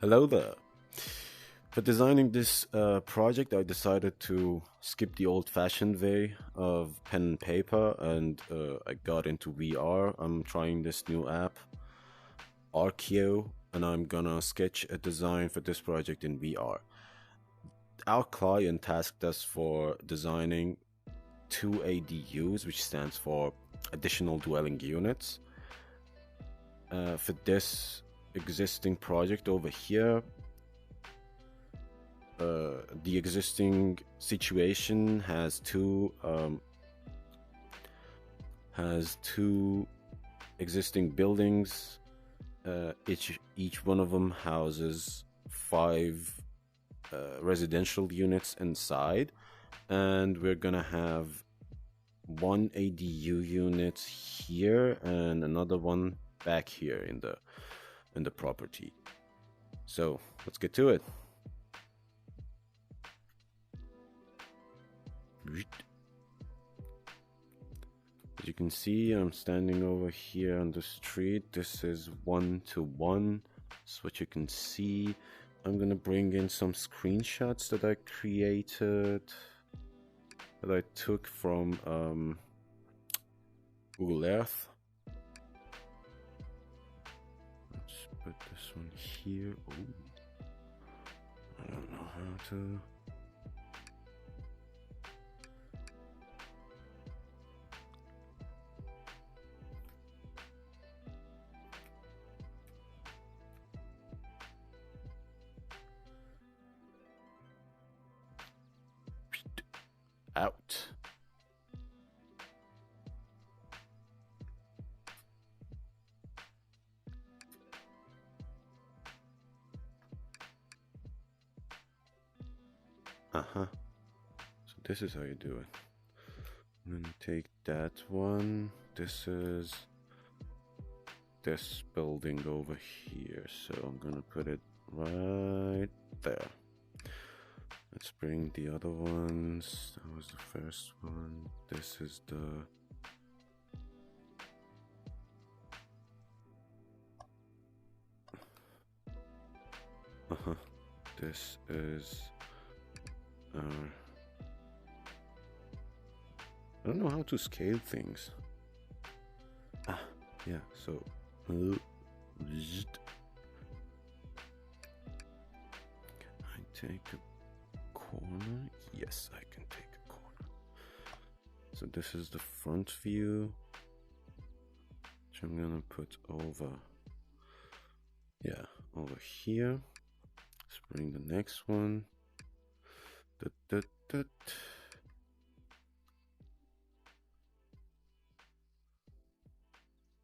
Hello there. For designing this project, I decided to skip the old-fashioned way of pen and paper, and I got into VR. I'm trying this new app, Arkio, and I'm gonna sketch a design for this project in VR. Our client tasked us for designing 2 ADUs, which stands for additional dwelling units. For this existing project over here, the existing situation has two existing buildings. Each one of them houses 5 residential units inside, and we're gonna have one ADU unit here and another one back here in the property. So let's get to it. As you can see, I'm standing over here on the street. This is 1-to-1. That's what you can see. I'm gonna bring in some screenshots that I created, that I took from Google Earth. Let's put this one here. Ooh. I don't know how to. Out. So this is how you do it. I'm gonna take that one. This is this building over here, so I'm gonna put it right there. Let's bring the other ones. That was the first one. This is the this is I don't know how to scale things. Yeah, so I take a corner. Yes, I can take a corner. So this is the front view, which I'm gonna put over here. Let's bring the next one.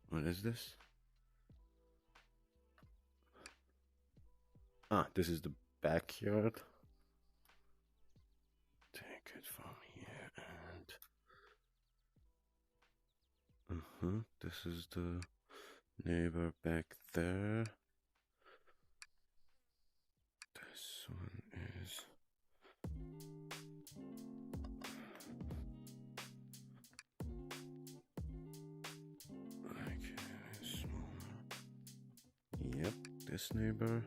What is this? This is the backyard. Take it from here and this is the neighbor back there. This one is smaller. Yep, this neighbor.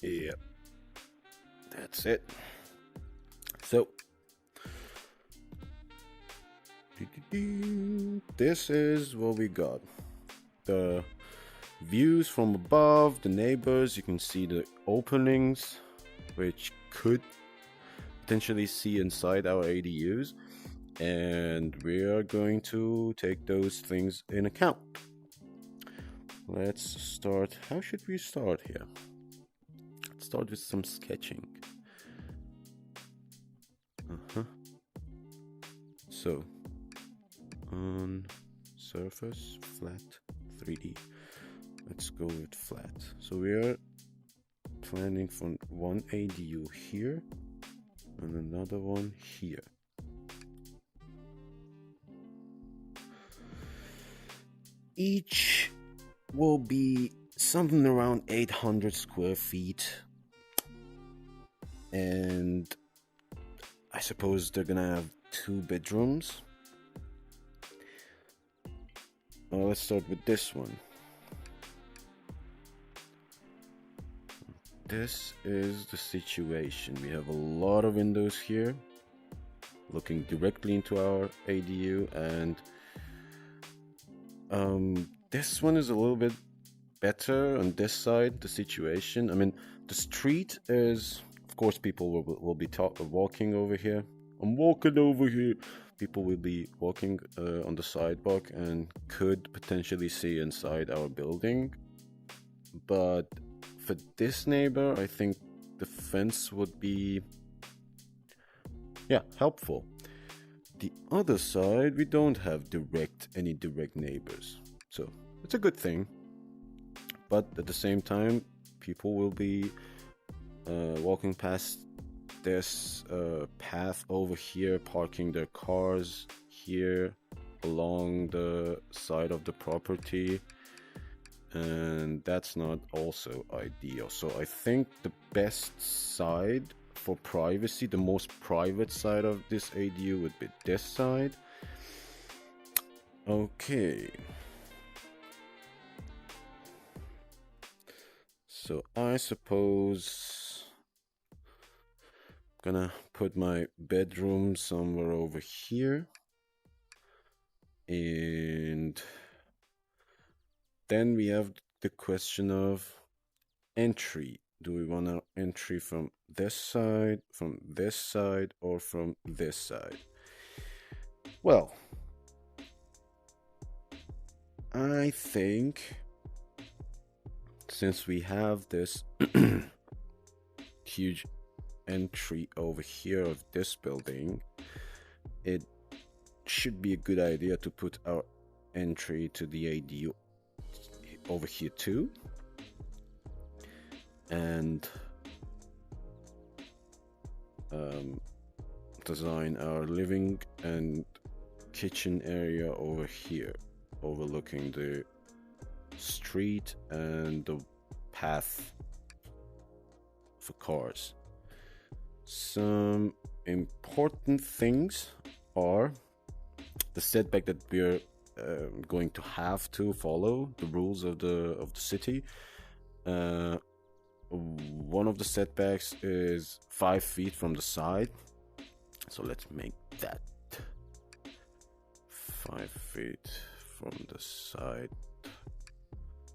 Yep, that's it. So this is what we got. The views from above, the neighbors. You can see the openings, which could potentially see inside our ADUs, and we are going to take those things in account. Let's start. How should we start here? Let's start with some sketching. So on surface, flat, 3D. Let's go with flat. So we are planning for one ADU here and another one here. Each will be something around 800 square feet, and I suppose they're gonna have 2 bedrooms. Let's start with this one. This is the situation. We have a lot of windows here, looking directly into our ADU, and this one is a little bit better on this side, the situation. I mean, the street is, of course, people will be walking over here. I'm walking over here. People will be walking on the sidewalk and could potentially see inside our building. But for this neighbor, I think the fence would be, yeah, helpful. The other side, we don't have any direct neighbors, so it's a good thing. But at the same time, people will be walking past this path over here, parking their cars here along the side of the property, and that's not also ideal. So I think the best side for privacy, the most private side of this ADU would be this side. Okay. So I suppose I'm gonna put my bedroom somewhere over here. And then we have the question of entry. Do we want to entry from this side, or from this side? Well, I think since we have this huge entry over here of this building, it should be a good idea to put our entry to the ADU over here too, and design our living and kitchen area over here, overlooking the street and the path for cars. Some important things are the setback that we're going to have to follow, the rules of the city. One of the setbacks is 5 feet from the side, so let's make that 5 feet from the side.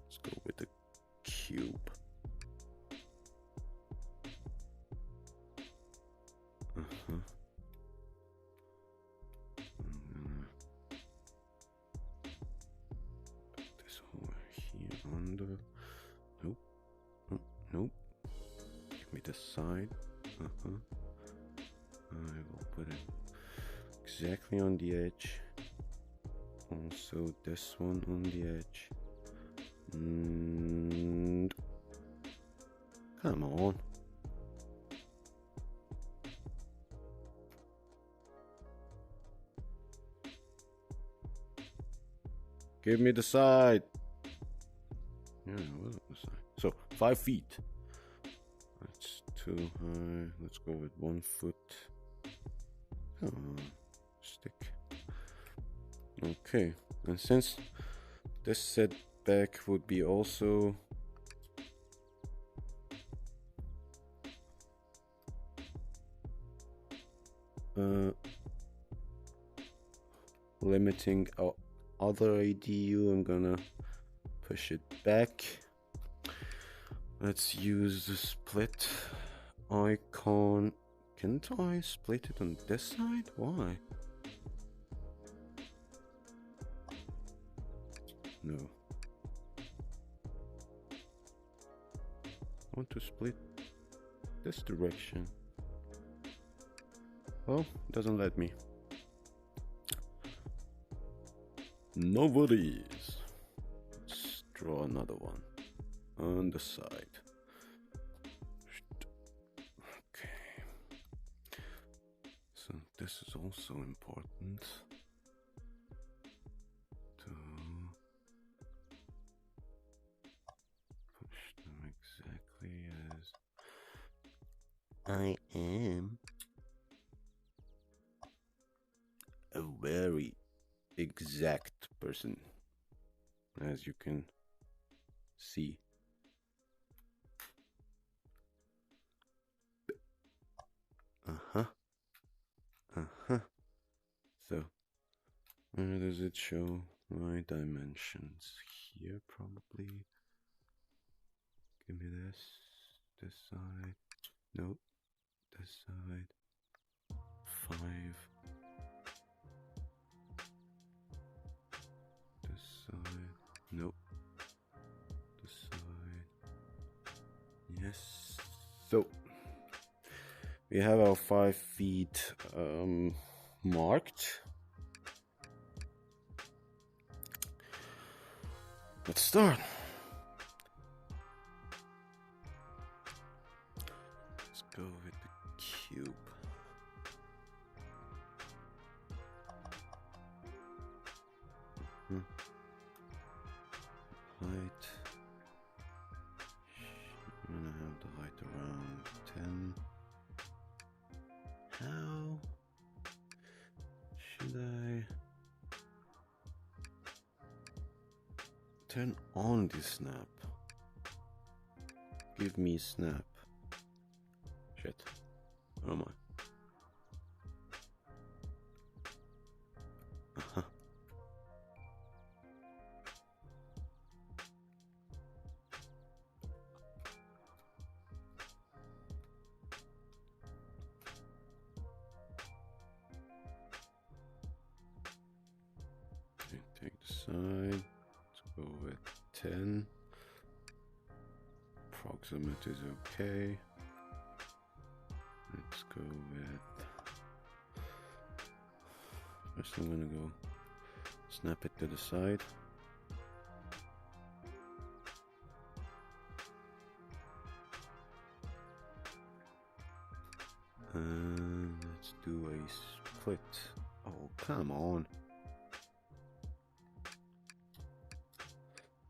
Let's go with the cube. Put this over here under. Nope. Nope. Give me the side. I will put it exactly on the edge. Also this one on the edge. And come on. Give me the side. Yeah, what the side? So 5 feet. That's too high. Let's go with 1 foot. Come on, stick. Okay, and since this setback would be also limiting our other ADU, I'm gonna push it back. Let's use the split icon. Can't I split it on this side? Why? No. I want to split this direction. Oh, it doesn't let me. No worries. Let's draw another one on the side. Okay. So this is also important to push them exactly as I am. a very exact person, as you can see. Uh-huh. Uh-huh. So, where does it show my dimensions? Here, probably. Give me this side. Nope. This side. 5. This side. Nope. This side. Yes. So we have our 5 feet marked. Let's start. Let's go with the cube. Height. I'm gonna have the height around 10. How should I turn on this snap? Give me snap. Shit. Where am I? Uh-huh. Okay, take the side. Let's go with 10. Approximate is okay. Let's go with... First I'm gonna go snap it to the side. And let's do a split. Oh, come on.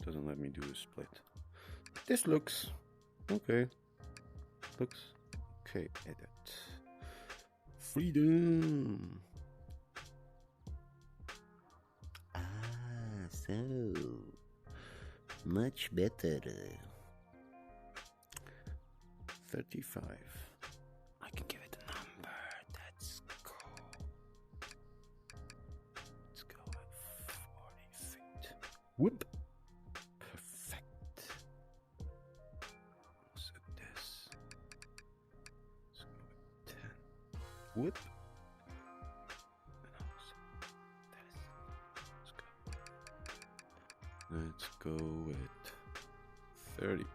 Doesn't let me do a split. This looks okay. Looks okay. Edit. Freedom. Ah, so much better. 35. I can give it a number. That's cool. Let's go at 40 feet. Whoop. Whoop. Let's go with 30.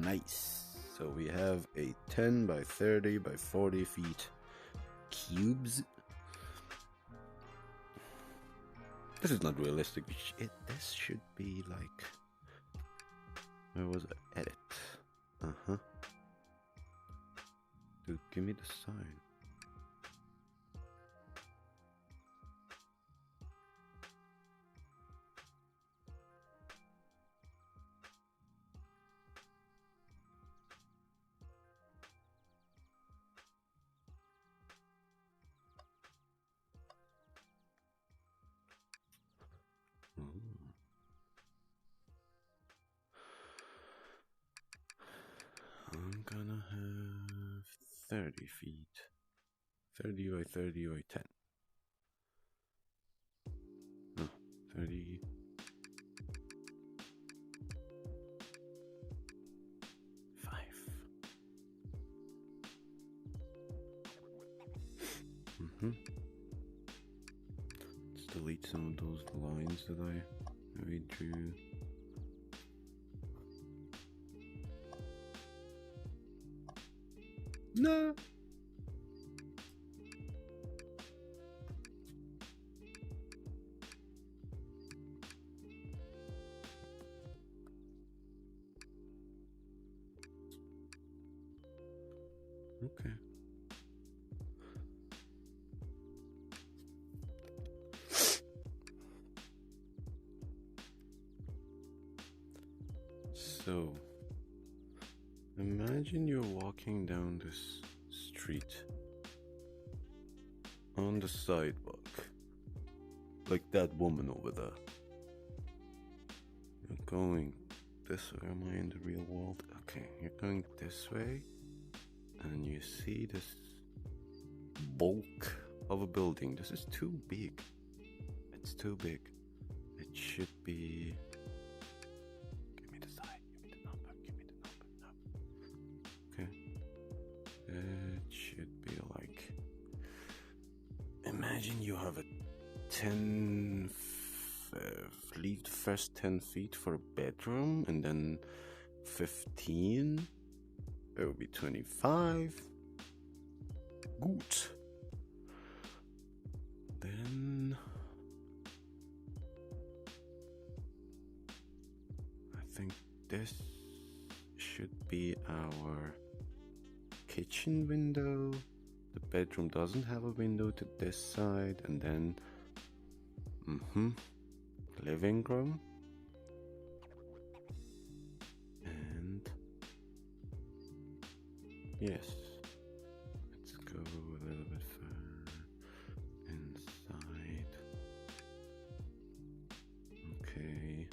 Nice. So we have a 10 by 30 by 40 feet cubes. This is not realistic. This should be like... Where was it? Edit. Uh-huh. Dude, give me the sign. I'm gonna have 30 feet. 30 by 30 by 10. No, 30. Let's delete some of those lines that I maybe drew. No. Okay. So, imagine you're walking down this street on the sidewalk, like that woman over there. You're going this way. Am I in the real world? Okay, you're going this way, and you see this bulk of a building. This is too big. It's too big. It should be. Give me the sign. Give me the number. Give me the number. No. Okay. It should be like. Imagine you have a 10. Leave the first 10 feet for a bedroom, and then 15. It will be 25. Good. Then I think this should be our kitchen window. The bedroom doesn't have a window to this side, and then living room. And yes, let's go a little bit further inside. Okay.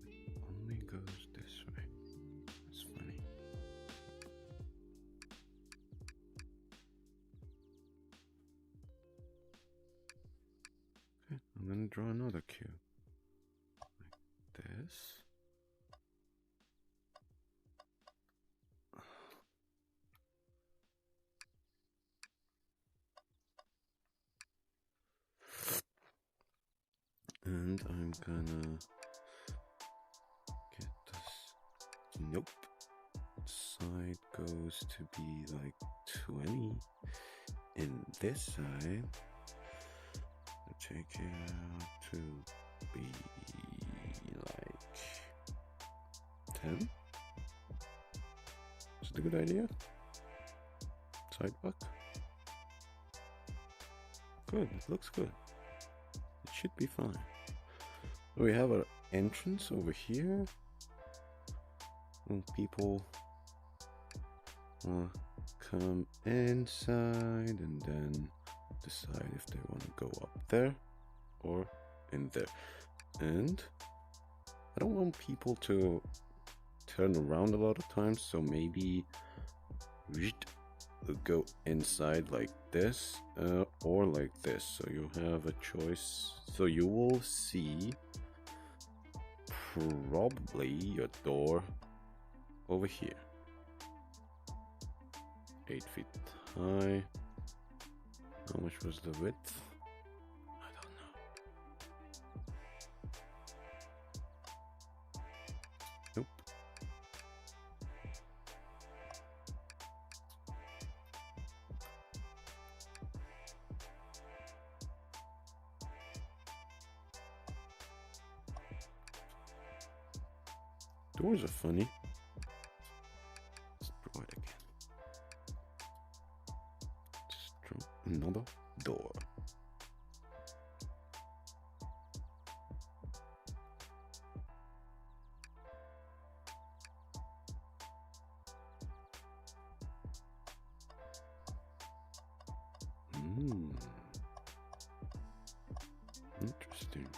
It only goes this way. That's funny. Okay, I'm gonna draw another cube. Like this. And I'm gonna get this. Nope. Side goes to be like 20. And this side, take it out to be like 10. Is it a good idea? Sidewalk. Good. It looks good. It should be fine. We have our entrance over here. When people come inside and then decide if they want to go up there or in there. And I don't want people to turn around a lot of times, so maybe go inside like this or like this, so you have a choice. So you will see probably your door over here, 8 feet high. How much was the width? I don't know. Nope. Doors are funny. Let's draw it again. Just draw another door. Interesting.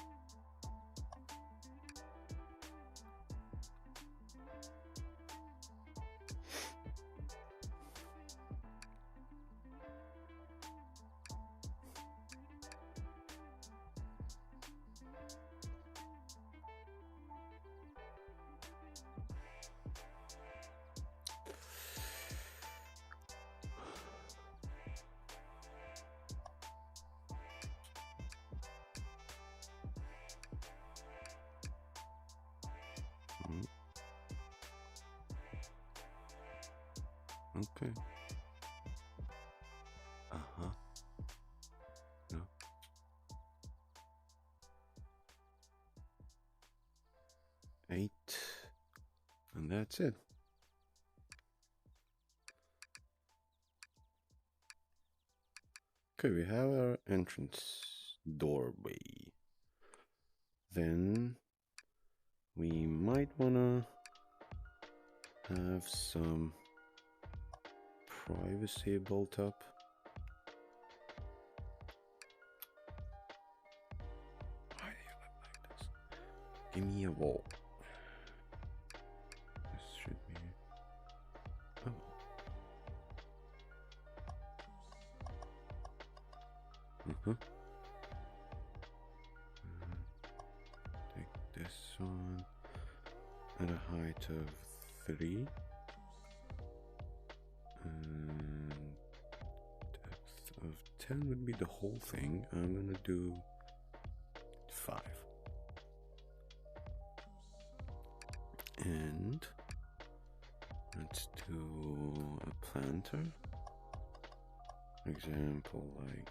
Okay. No. Eight. And that's it. Okay, we have our entrance doorway. Then we might wanna have some privacy built up. Why do you look like this? Give me a wall. This should be... Oh. Take this one at a height of 3. And depth of 10 would be the whole thing. I'm gonna do 5. And let's do a planter. Example, like,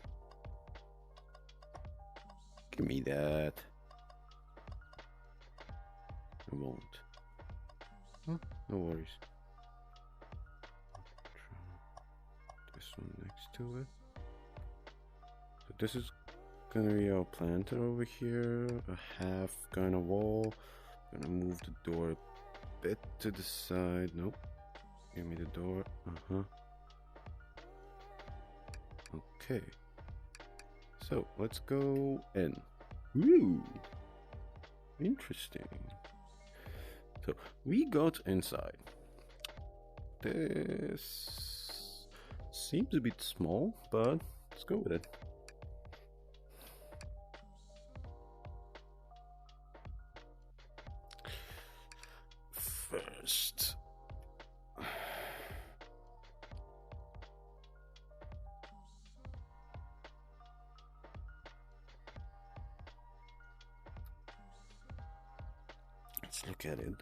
give me that. I won't. Oh, no worries. This one next to it. So this is gonna be our planter over here. A half kind of wall. Gonna move the door a bit to the side. Nope. Give me the door. Okay. So let's go in. Ooh, interesting. So we got inside. This seems a bit small, but let's go with it. First, let's look at it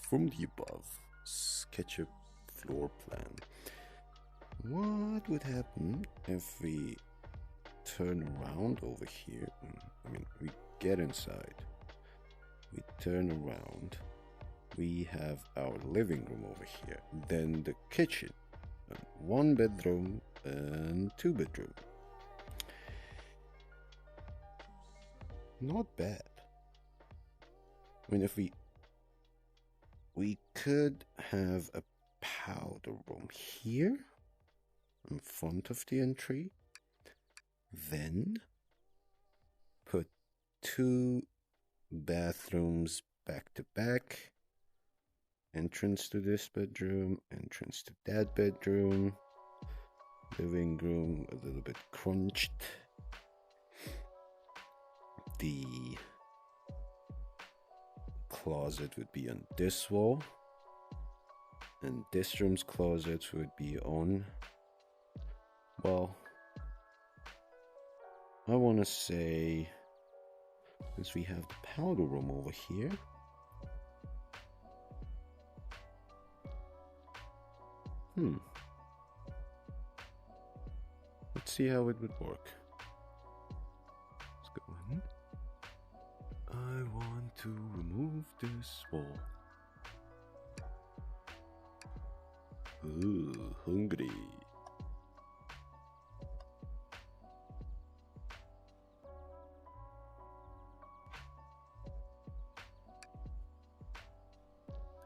from the above. Sketch a floor plan. What would happen if we turn around over here? I mean, we get inside, we turn around, we have our living room over here, then the kitchen, and 1 bedroom and 2 bedroom. Not bad. I mean, if we could have a powder room here in front of the entry, then put 2 bathrooms back to back, entrance to this bedroom, entrance to that bedroom, living room a little bit crunched. The closet would be on this wall, and this room's closet would be on, well, I want to say, since we have the powder room over here, let's see how it would work. Let's go in. I want to remove this wall. Ooh, hungry.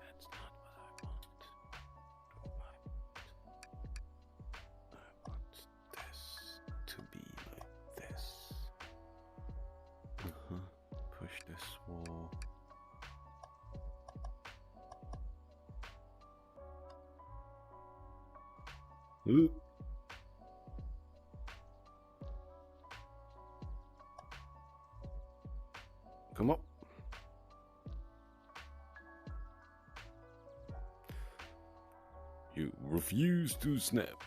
That's not what I want. I want this to be like this. Push this wall. Ooh. Come up. You refuse to snap.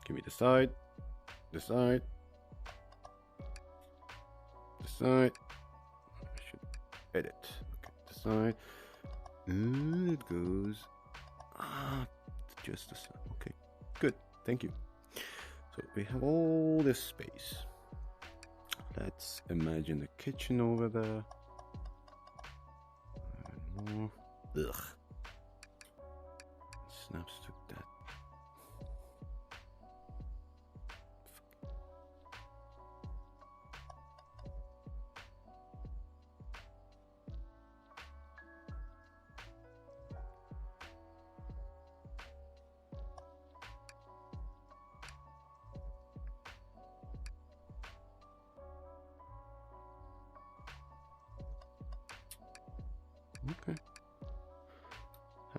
Give me the side. The side. The side. I should edit. Okay, the side. And it goes. Just the side. Okay, good. Thank you. So we have all this space. Let's imagine the kitchen over there. And more. Ugh. Snaps to that.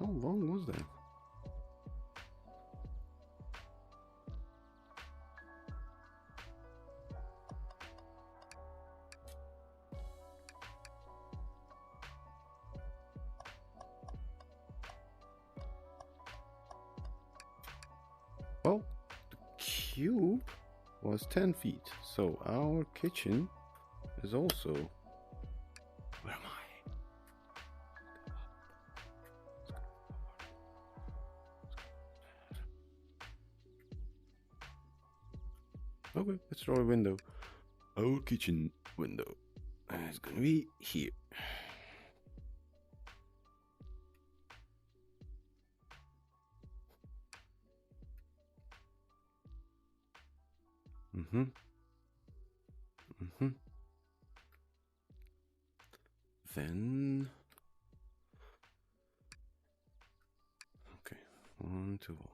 How long was that? Well, the cube was 10 feet, so our kitchen is also... Where am I? Okay, let's draw a window. Our kitchen window is gonna be here. Then, okay, 1 to 1.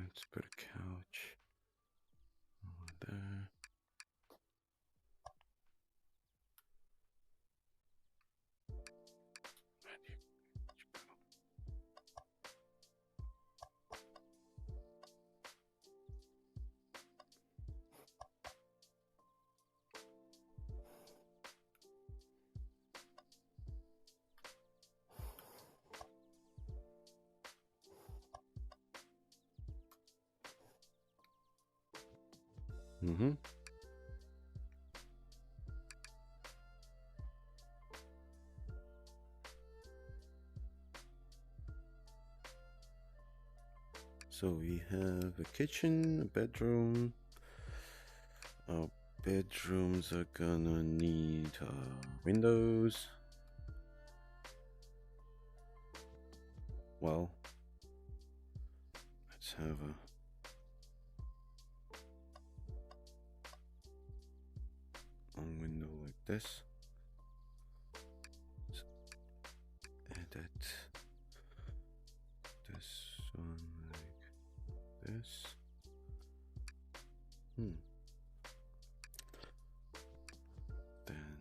Let's put a couch over there. So we have a kitchen, a bedroom. Our bedrooms are gonna need windows. Well, let's have a window like this. Let's edit this one like this. Then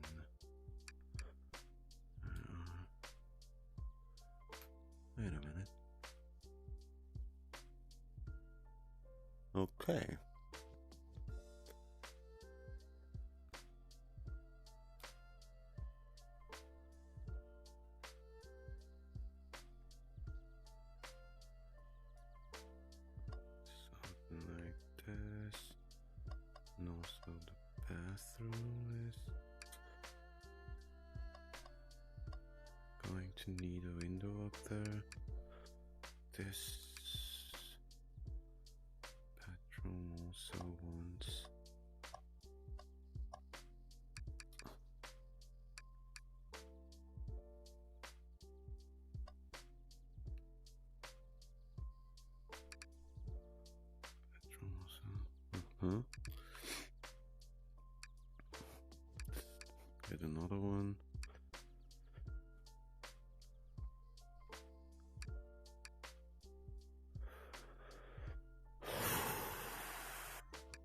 wait a minute. Okay. Something like this. And also the bathroom is going to need a window up there. This bedroom also wants bedroom also. Get another one.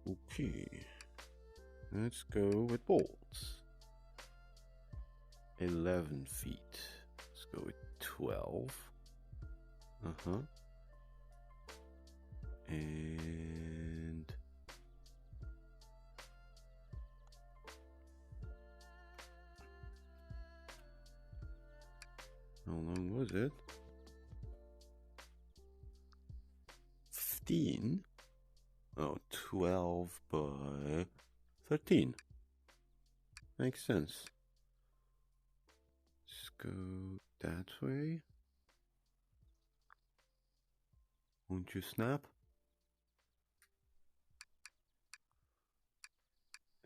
Okay, let's go with bolts. 11 feet. Let's go with 12. And how long was it? 15. Oh, 12 by 13. Makes sense. Let's go that way. Won't you snap?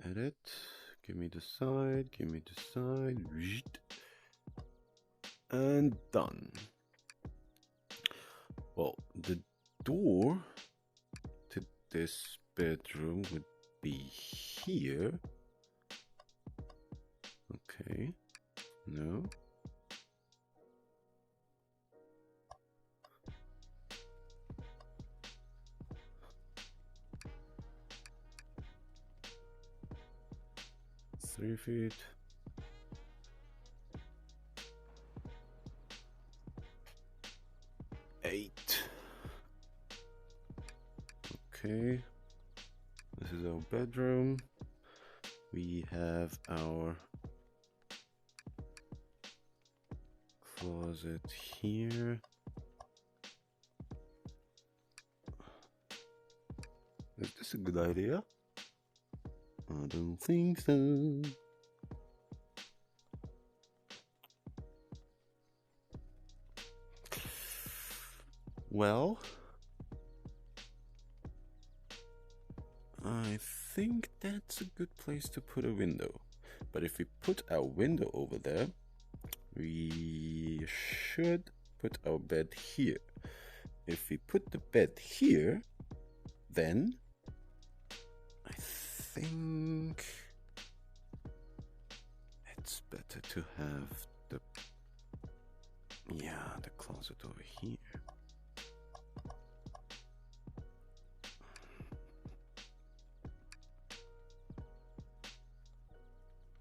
Edit. Give me the side. Give me the side. And done. Well, the door to this bedroom would be here. Okay. No. 3 feet. Eight. Okay. This is our bedroom. We have our closet here. Is this a good idea? I don't think so. Well, I think that's a good place to put a window. But if we put our window over there, we should put our bed here. If we put the bed here, then I think it's better to have the closet over here.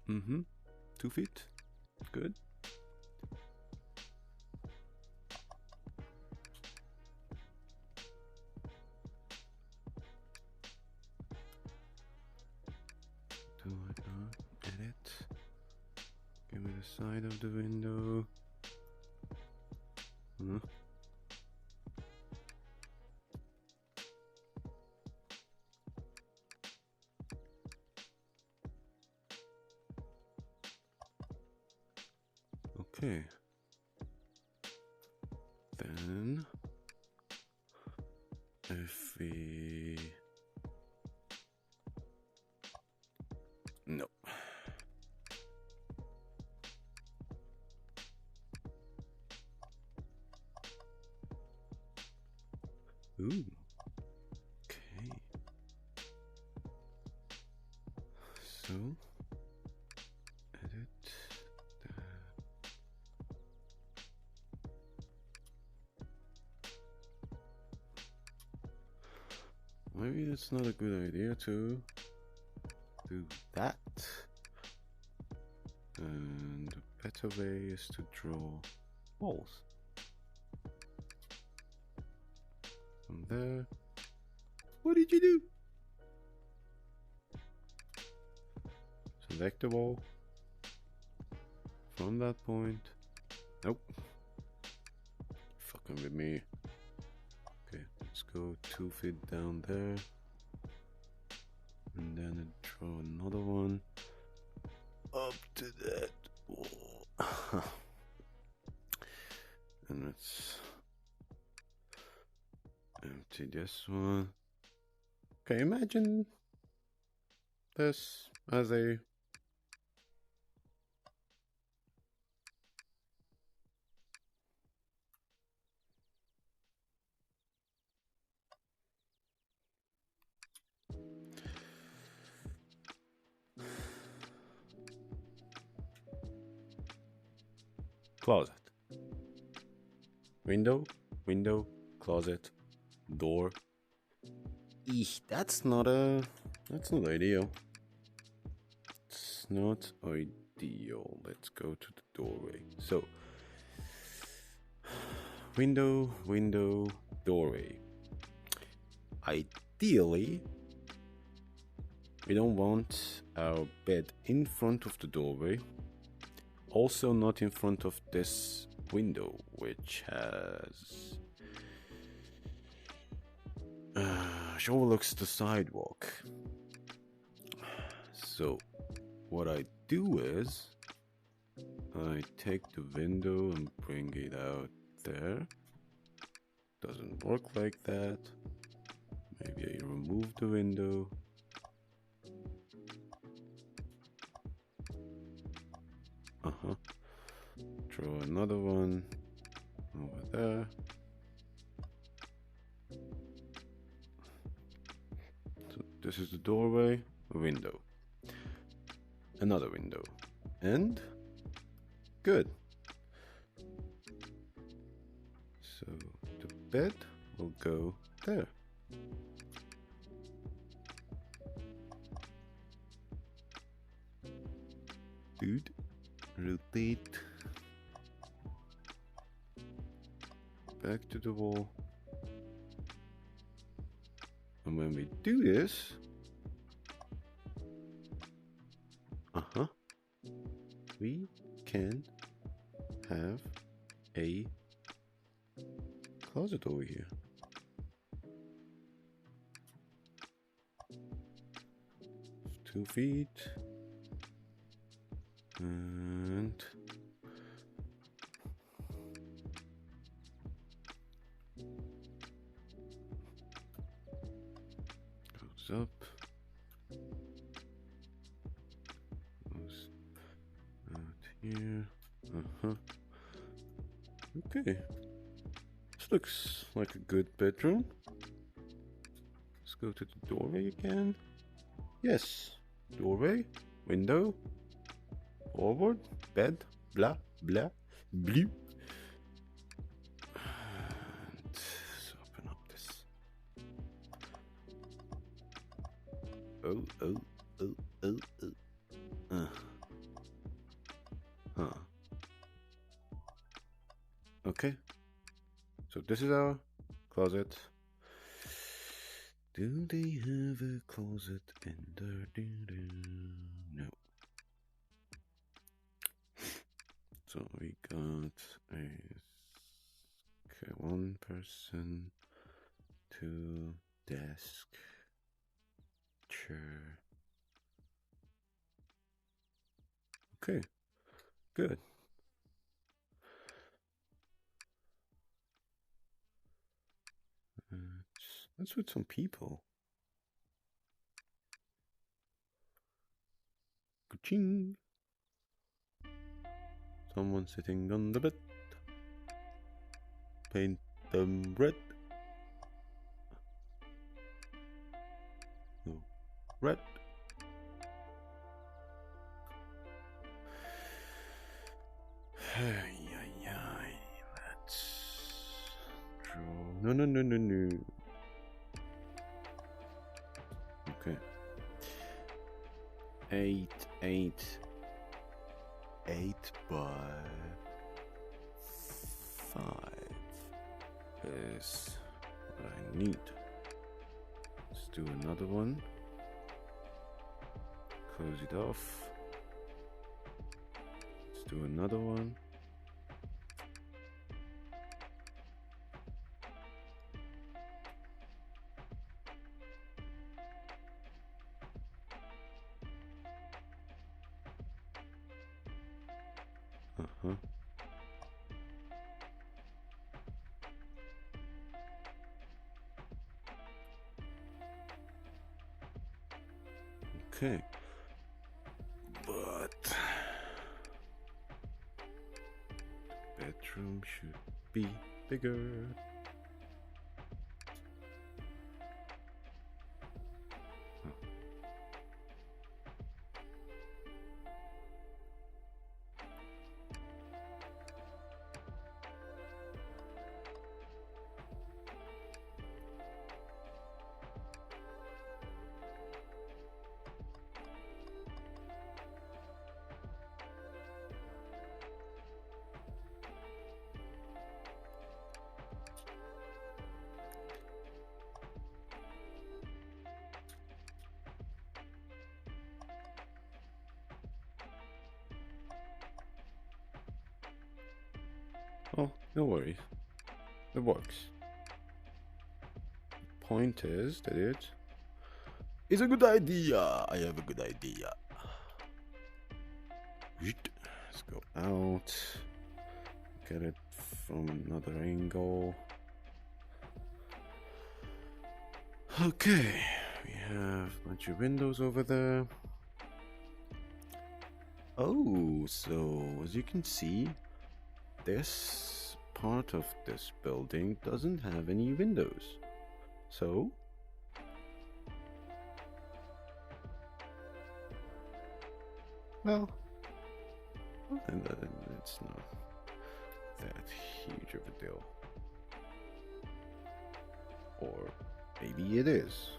Mm-hmm. 2 feet. Good. Do I not edit? Give me the side of the window. Huh? Okay. Then if we no. Ooh. Okay. So edit that. Maybe that's not a good idea to do that. And the better way is to draw walls. From there. What did you do? Select the wall. From that point. Nope. Fucking with me. Okay, let's go 2 feet down there. And then draw another one up to that wall. And let's empty this one. Okay, imagine this as a closet. Window, window, closet, door. Eesh, that's not ideal. It's not ideal. Let's go to the doorway. So window, window, doorway. Ideally, we don't want our bed in front of the doorway. Also not in front of this window, which overlooks the sidewalk. So what I do is I take the window and bring it out there. Doesn't work like that. Maybe I remove the window. Draw another one over there. So this is the doorway, a window, another window, and good. So the bed will go there. Dude, rotate. Back to the wall. And when we do this, we can have a closet over here. Two feet. And goes up. Goes out here. Okay. This looks like a good bedroom. Let's go to the doorway again. Yes. Doorway. Window. Forward. Bed. Blah. Blah. Blue. And let's open up this. Okay. So this is our closet. Do they have a closet in there? No. So we got one person, two desk, chair. Okay, good. Let's put some people. Ka-ching. Someone sitting on the bed. Paint them red. No, red. Let's draw. No. Okay. 8 by 5 is what I need. Let's do another one. Close it off. Let's do another one. Okay, but the bedroom should be bigger. Oh, no worries. It works. The point is that it is a good idea. I have a good idea. Let's go out. Get it from another angle. Okay, we have a bunch of windows over there. Oh, so as you can see, this part of this building doesn't have any windows. So well, and it's not that huge of a deal. Or maybe it is.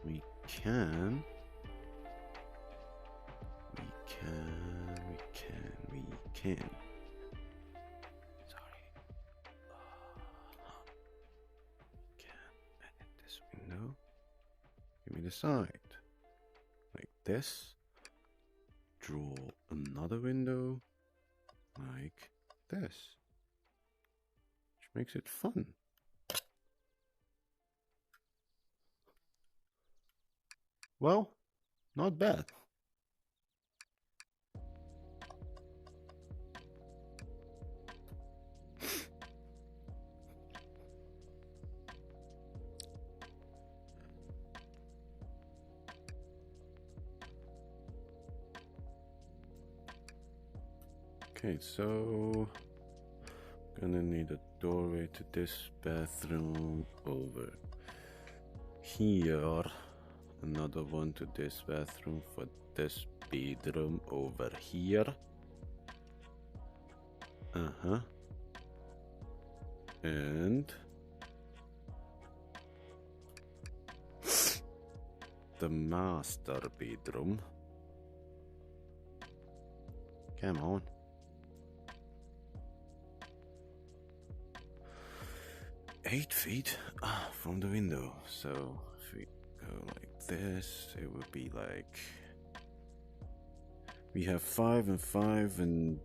We can can. Sorry. Can edit this window. Give me the side. Like this. Draw another window. Like this. Which makes it fun. Well, not bad. Okay, so gonna need a doorway to this bathroom over here. Another one to this bathroom for this bedroom over here. And the master bedroom. Come on. Eight feet from the window. So if we go like this, it would be like we have 5 and 5 and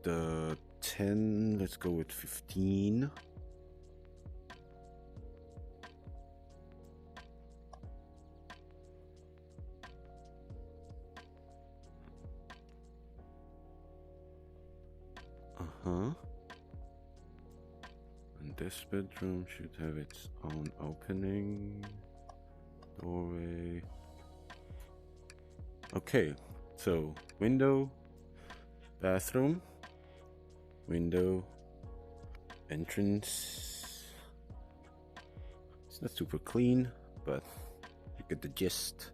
10. Let's go with 15. And this bedroom should have its own opening. Doorway. Okay, so window, bathroom, window, entrance. It's not super clean, but you get the gist.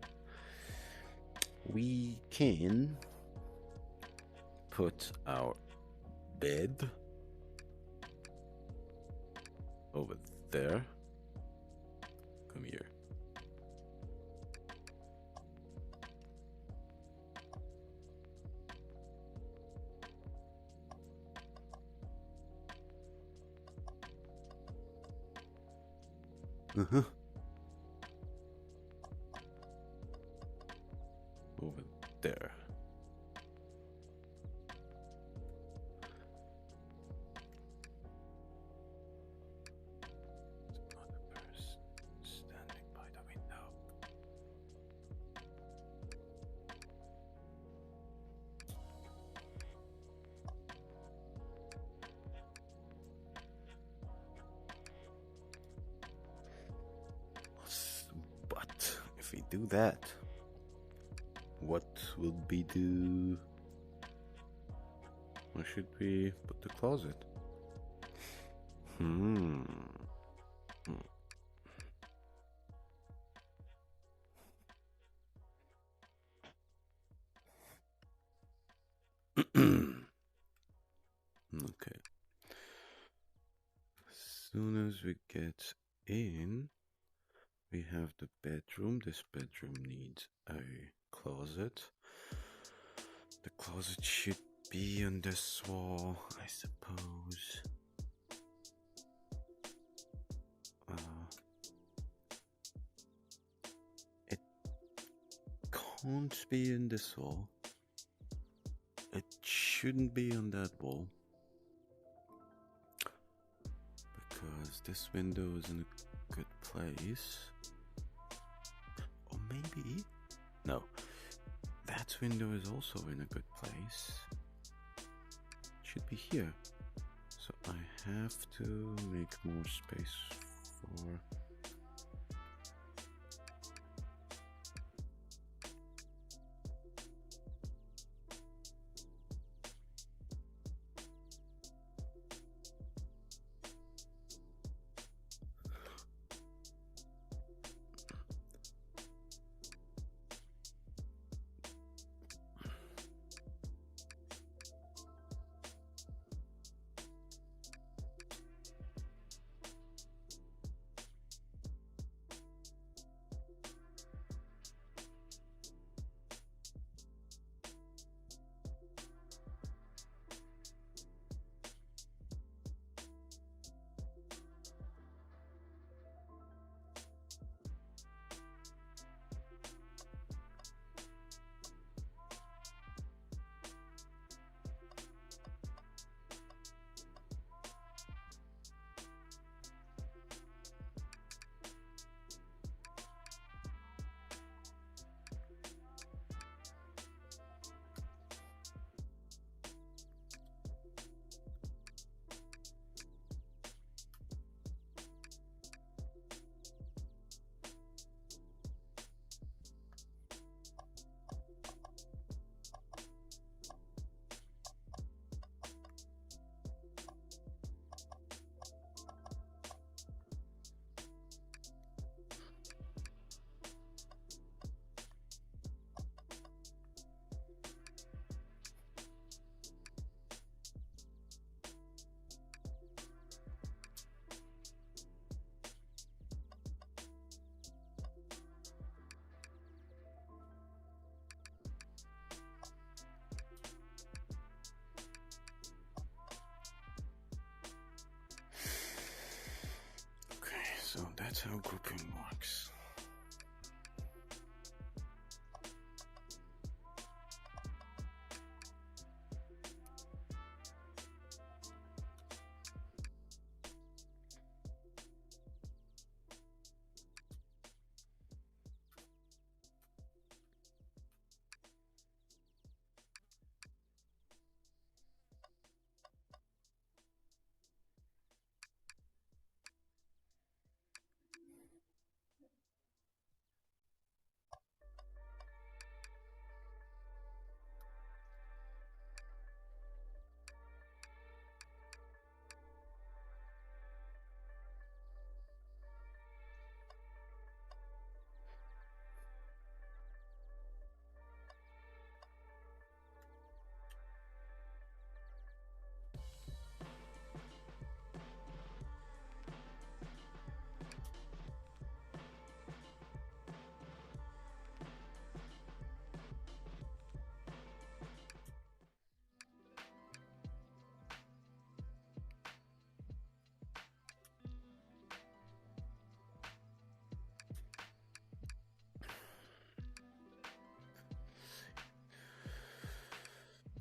We can put our bed over there. Come here. Over there. Another person standing by the window. But if we do that, what will we do? Where should we put the closet? Okay. As soon as we get in, we have the bedroom. This bedroom needs a closet. The closet should be on this wall, I suppose. It can't be in this wall. It shouldn't be on that wall. Because this window is in a good place. Or maybe... No. That window is also in a good place. It should be here. So I have to make more space for... That's how grouping works.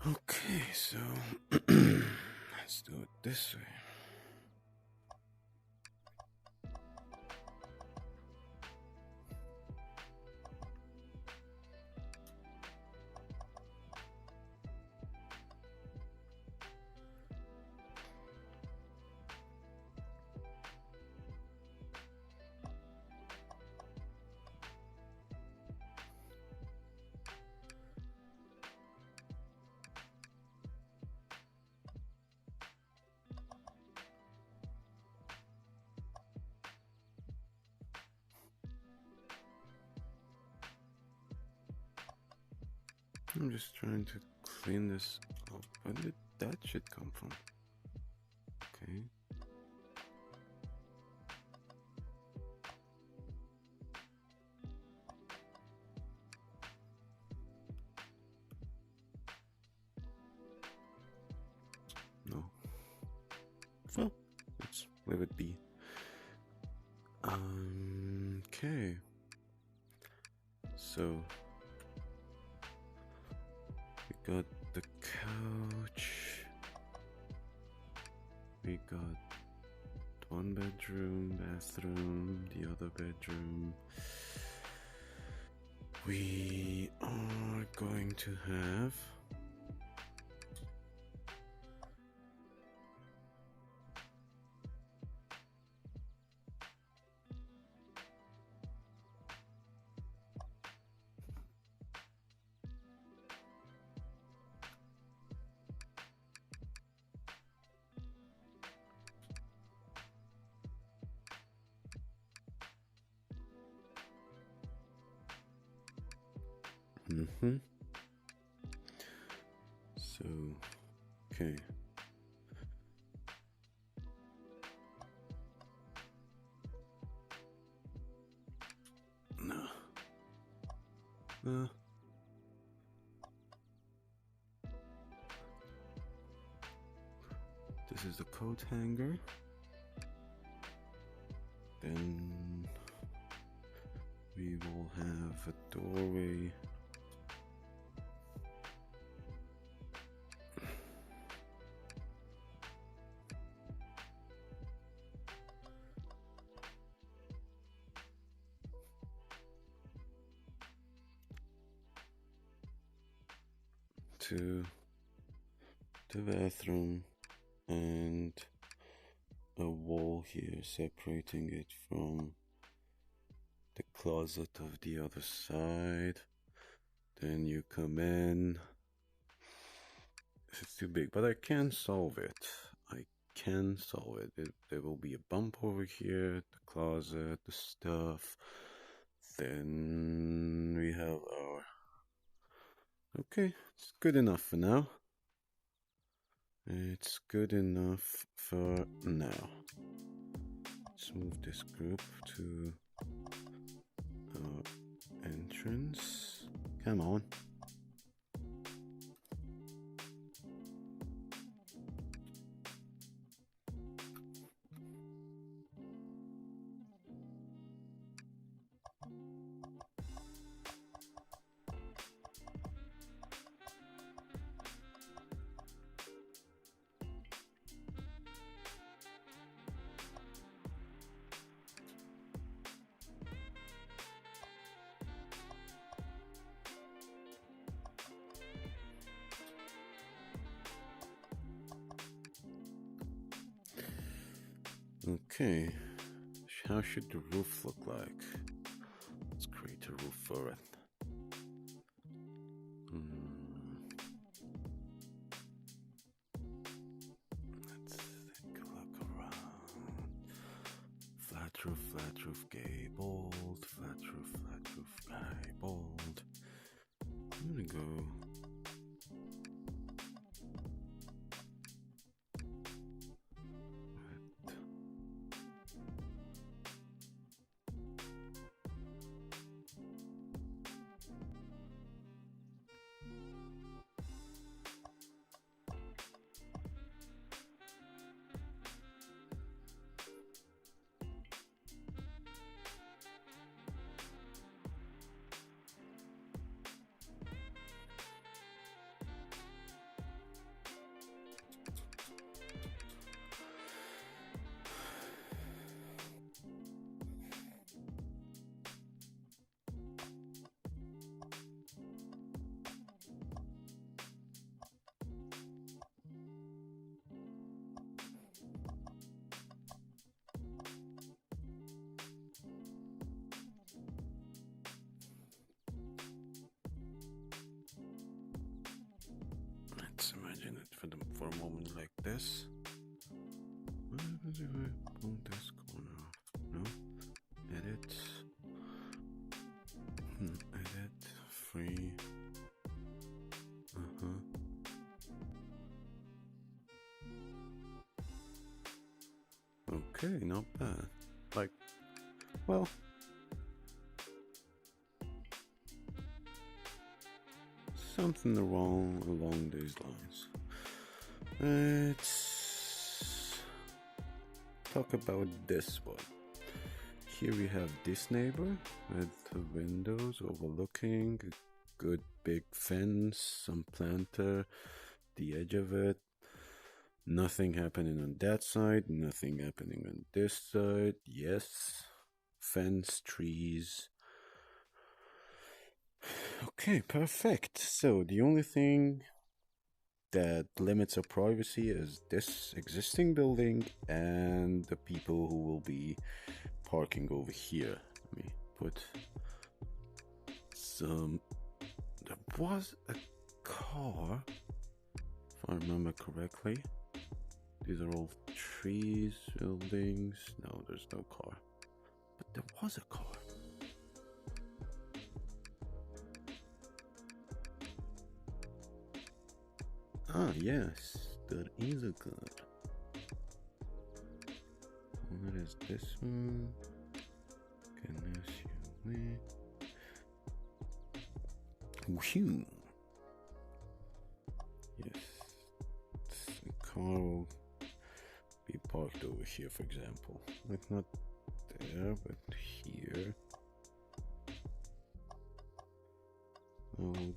Okay, so let's do it this way. I'm just trying to clean this up. Where did that shit come from? Okay. No. Well, let's leave it be. Okay. So we got the couch. We got one bedroom, bathroom, the other bedroom. We are going to have So, okay. No. This is the coat hanger. Then we will have a doorway. To the bathroom and a wall here separating it from the closet of the other side. Then you come in. It's too big, but I can solve it. I can solve it. There will be a bump over here, the closet, the stuff. Then we have our... Okay, it's good enough for now. It's good enough for now. Let's move this group to our entrance. Come on. Okay, how should the roof look like? Let's create a roof for it. Let's take a look around. Flat roof, gabled. Flat roof, gabled. I'm gonna go. Let's imagine it for a moment like this. Pull this corner. No. Edit. Edit. Free. Okay, not bad. Like, well. Something wrong along these lines. Let's talk about this one. Here we have this neighbor with the windows overlooking a good big fence, some planter, the edge of it. Nothing happening on that side, nothing happening on this side. Yes, fence, trees. Okay, perfect. So the only thing that limits our privacy is this existing building and the people who will be parking over here. Let me put some. There was a car, if I remember correctly. These are all trees, buildings. No, there's no car. But there was a car. Ah, yes, there is a car. What is this one? Can SUV? Whew. Yes, the car will be parked over here, for example. Like not there, but here. Oh.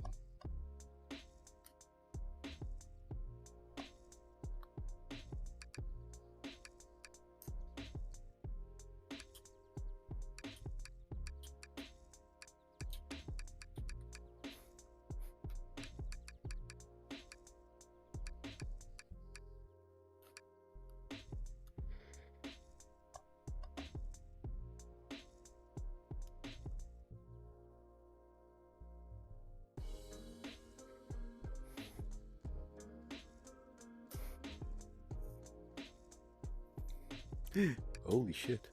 Holy shit.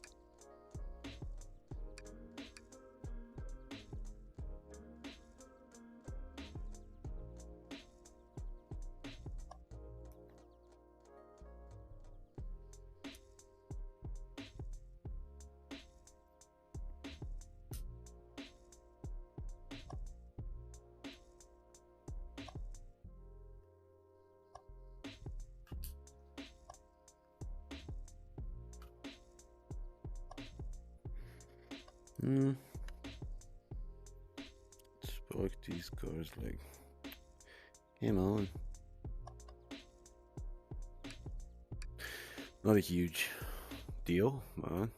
Spark these cars like, come on. Not a huge deal, man.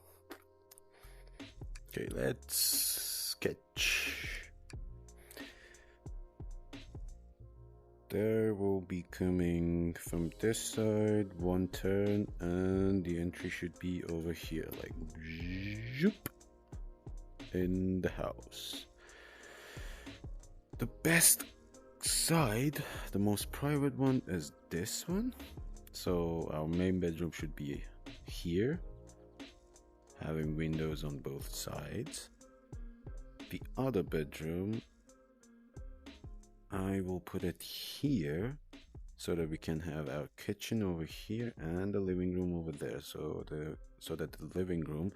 Okay, let's sketch there will be coming from this side, one turn, and the entry should be over here, like zoop, in the house. The best side, the most private one, is this one. So our main bedroom should be here, having windows on both sides. The other bedroom, I will put it here so that we can have our kitchen over here and the living room over there. So that the living room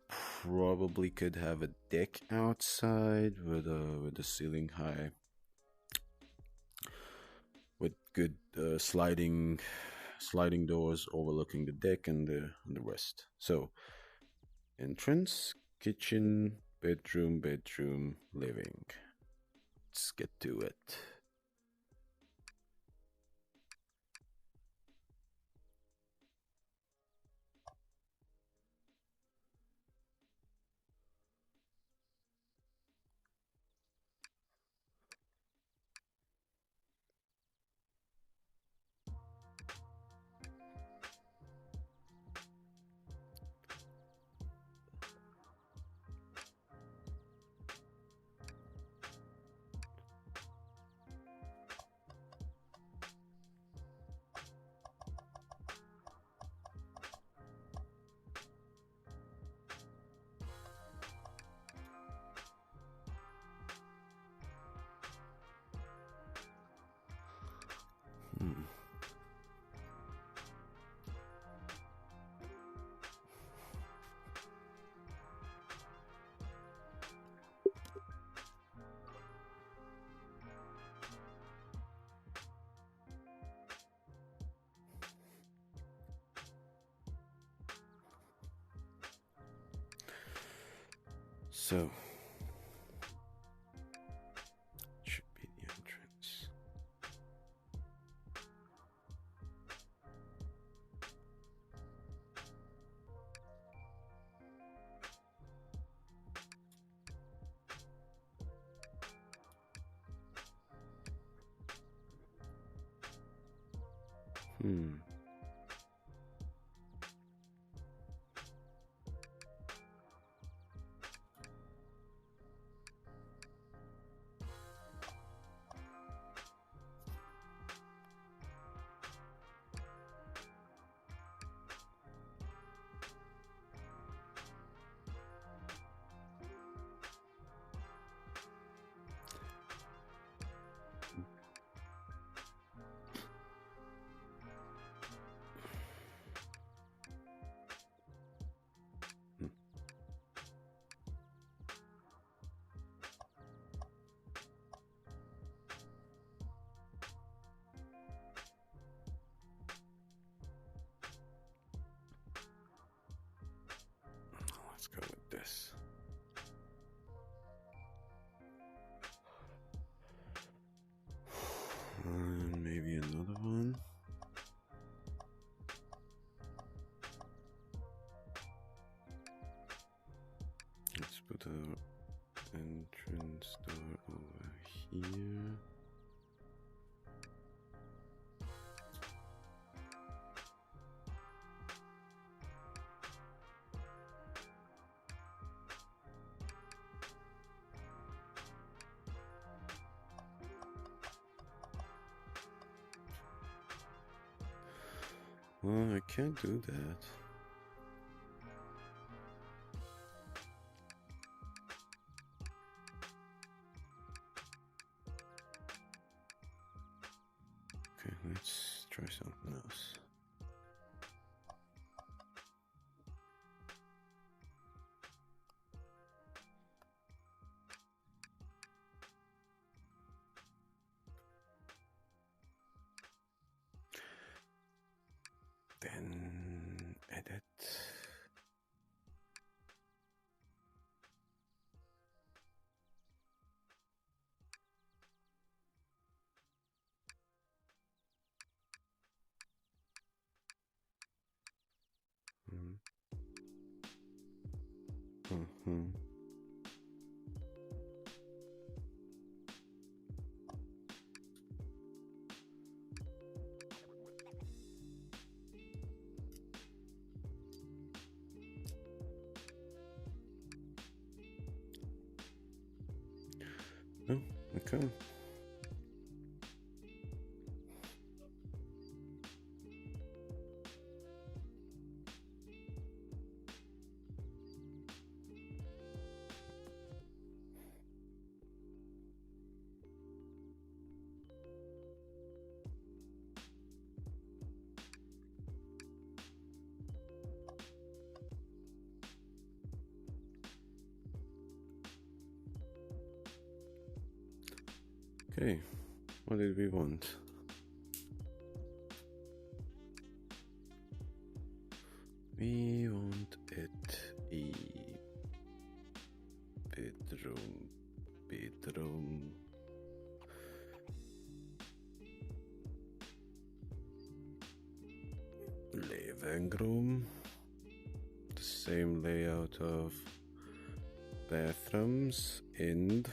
probably could have a deck outside with the ceiling high, with good sliding doors overlooking the deck and the rest. So entrance, kitchen, bedroom, living. Let's get to it. So should be the entrance. Let's go with this. And maybe another one. Let's put our entrance door over here. Well, I can't do that. Okay, let's try something else. Then edit. Okay. Okay, what did we want? We want it a bedroom, living room, the same layout of bathrooms and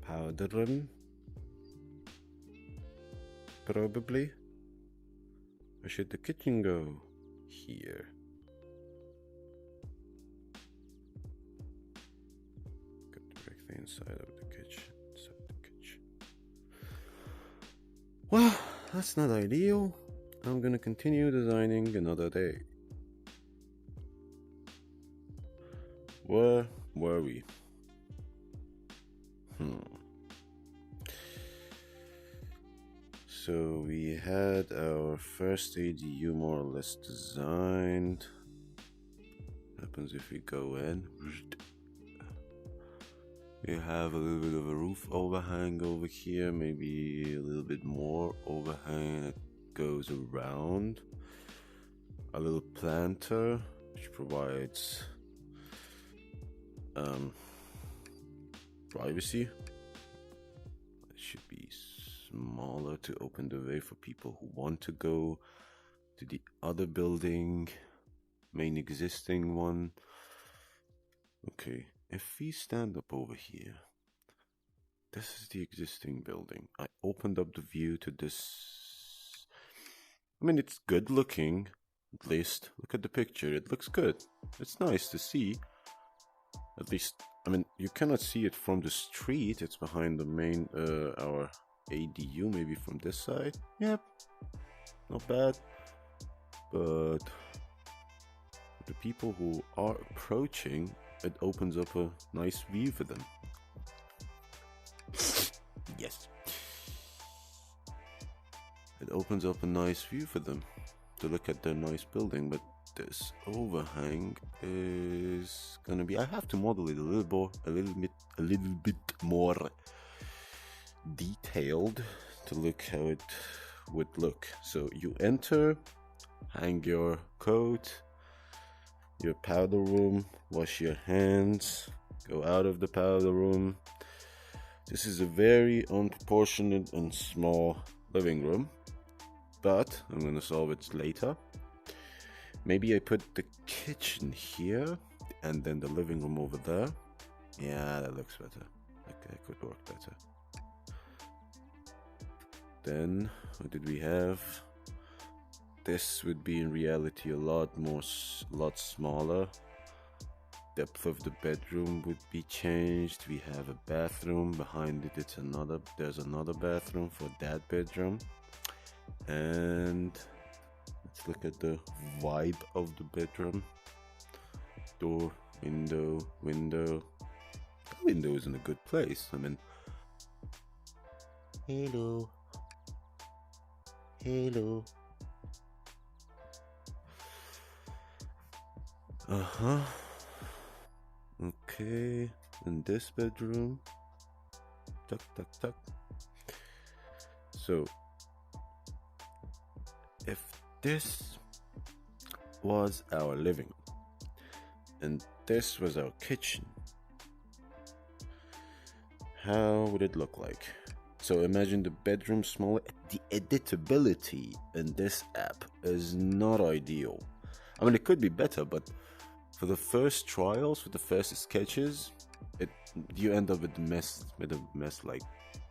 powder room, probably. Where should the kitchen go? Here. Go directly inside of the kitchen. Well, that's not ideal. I'm gonna continue designing another day. Where were we? So we had our first ADU more or less designed. What happens if we go in? We have a little bit of a roof overhang over here, maybe a little bit more overhang that goes around. A little planter which provides privacy. It should be smaller to open the way for people who want to go to the other building, main existing one. Okay, if we stand up over here, this is the existing building. I opened up the view to this. I mean, it's good looking, at least. Look at the picture, it looks good. It's nice to see. At least, I mean, you cannot see it from the street. It's behind the main, our ADU, maybe from this side. Yep, not bad. But the people who are approaching, it opens up a nice view for them. Yes. It opens up a nice view for them to look at their nice building, but this overhang is gonna be, I have to model it a little bit more detailed to look how it would look. So you enter, hang your coat, your powder room, wash your hands, go out of the powder room. This is a very unproportionate and small living room, but I'm gonna solve it later. Maybe I put the kitchen here and then the living room over there. Yeah, that looks better. Okay, that could work better. Then, what did we have? This would be in reality a lot smaller. Depth of the bedroom would be changed. We have a bathroom behind it. There's another bathroom for that bedroom. And let's look at the vibe of the bedroom. Door, window. The window is in a good place. I mean, hello. Okay, in this bedroom. Tuck. So, if this was our living room and this was our kitchen, how would it look like? So imagine the bedroom smaller. The editability in this app is not ideal. I mean, it could be better, but for the first trials, for the first sketches, you end up with a mess like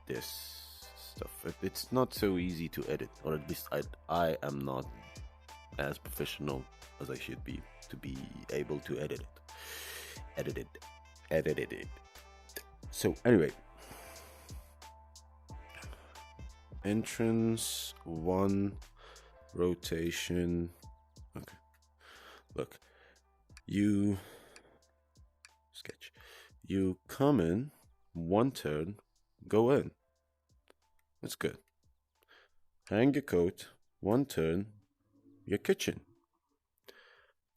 this stuff. It's not so easy to edit, or at least I am not as professional as I should be to be able to edit it. edited it. So anyway, entrance 1, rotation. Okay, look, you come in 1 turn, go in. That's good. Hang your coat 1 turn, your kitchen,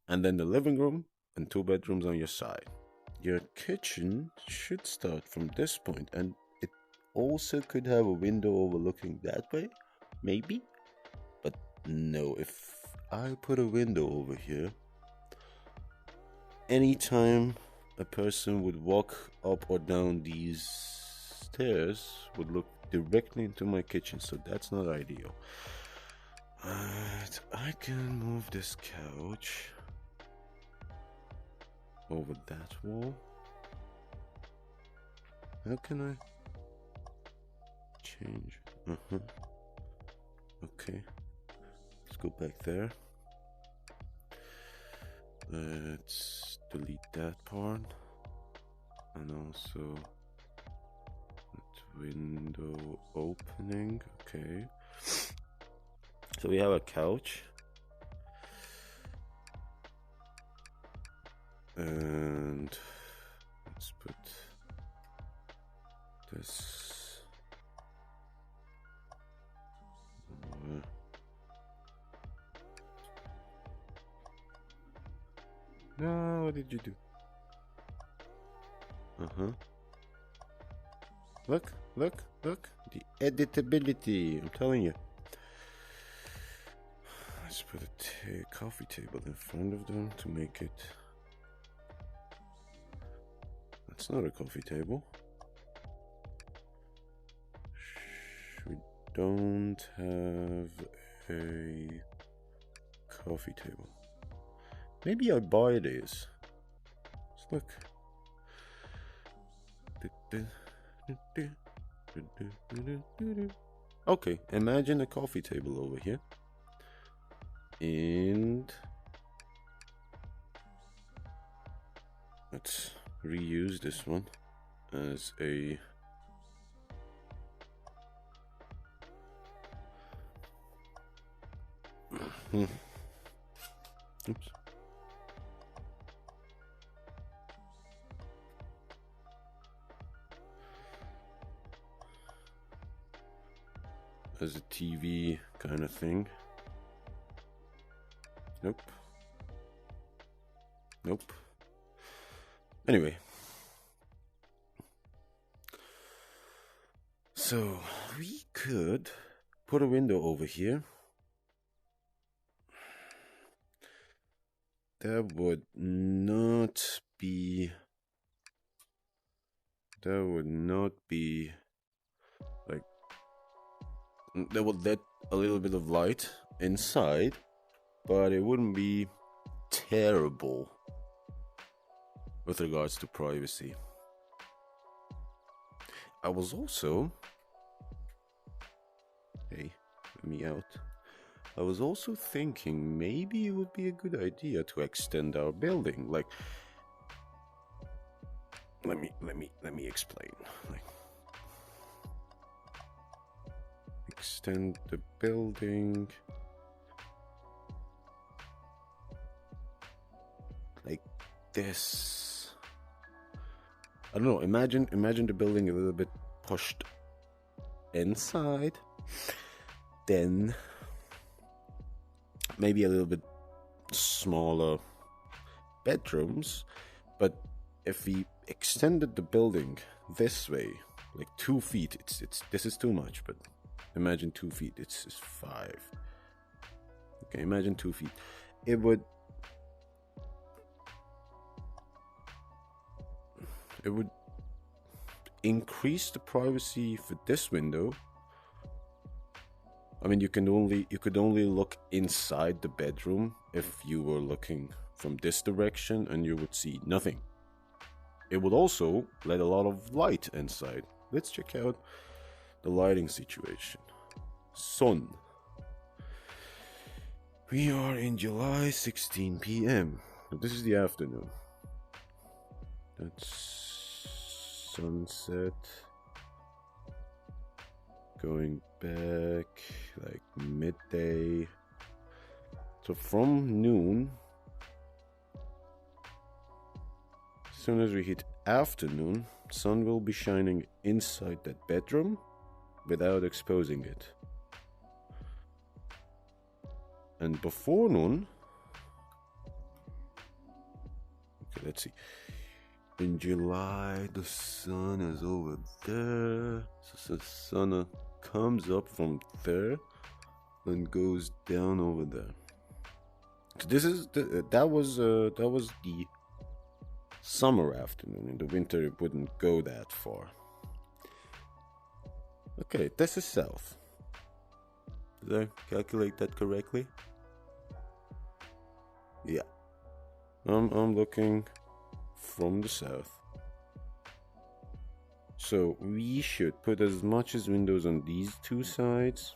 and then the living room and 2 bedrooms on your side. Your kitchen should start from this point, and it also could have a window overlooking that way, maybe. But no, if I put a window over here, anytime a person would walk up or down these stairs would look directly into my kitchen, so that's not ideal. I can move this couch over that wall. How can I change? Okay, let's go back there. Let's delete that part, and also window opening. Okay, so we have a couch, and let's put this over. No, what did you do? Look, the editability, I'm telling you. Let's put a coffee table in front of them to make it. That's not a coffee table. We don't have a coffee table. Maybe I buy this. Let's look. Okay, imagine a coffee table over here. And let's reuse this one as a oops. As a TV kind of thing. Nope. Anyway. So we could put a window over here. That would not be like, that would let a little bit of light inside, but it wouldn't be terrible with regards to privacy. I was also, hey, let me out. I was also thinking maybe it would be a good idea to extend our building. Like, let me explain. Like, extend the building like this. I don't know, imagine the building a little bit pushed inside, then maybe a little bit smaller bedrooms, but if we extended the building this way, like 2 feet, this is too much, but imagine 2 feet, it's 5. Okay, imagine 2 feet. It would increase the privacy for this window. I mean, you could only look inside the bedroom if you were looking from this direction, and you would see nothing. It would also let a lot of light inside. Let's check out the lighting situation. Sun. We are in July, 16 p.m. This is the afternoon. It's sunset. Going back like midday. So from noon, as soon as we hit afternoon, sun will be shining inside that bedroom without exposing it. And before noon, okay, let's see. In July, the sun is over there. So the sun comes up from there and goes down over there. So this is that was the summer afternoon. In the winter, it wouldn't go that far. Okay, this is south. Did I calculate that correctly? Yeah. I'm looking from the south. So we should put as much as windows on these two sides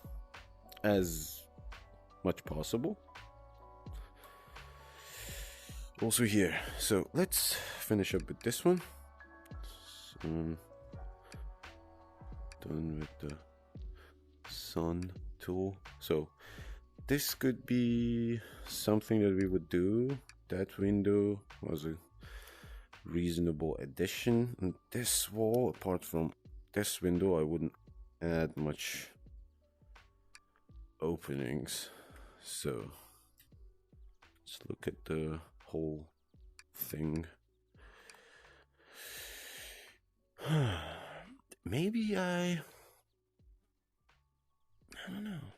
as much possible. Also here. So let's finish up with this one. So, done with the sun tool. So this could be something that we would do. That window was a reasonable addition. And this wall, apart from this window, I wouldn't add much openings. So let's look at the whole thing. Maybe I don't know.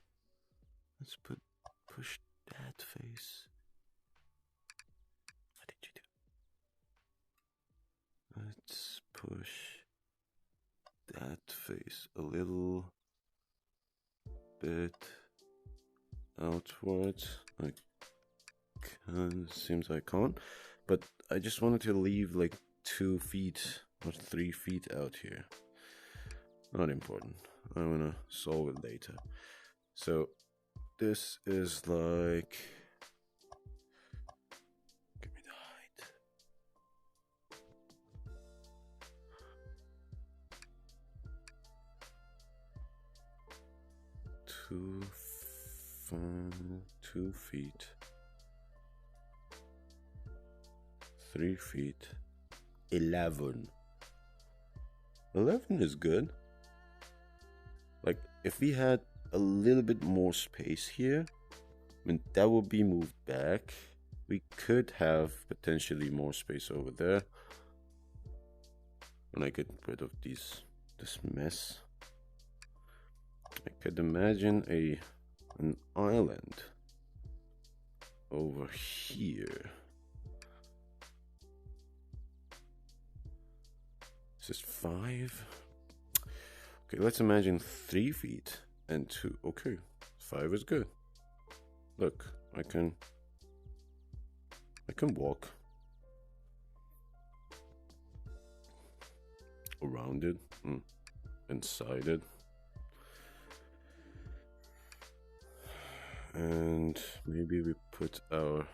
Let's push that face. What did you do? Let's push that face a little bit outwards. I can, seems I can't, but I just wanted to leave like 2 feet or 3 feet out here. Not important. I'm gonna solve it later. So this is like, give me the height. Two feet. 3 feet. 11. 11 is good. Like, if we had a little bit more space here, I mean, that would be moved back. We could have potentially more space over there. And I get rid of this mess. I could imagine an island over here. This is 5. Okay, let's imagine 3 feet and 2. Okay, 5 is good. Look, I can walk around it, inside it, and maybe we put our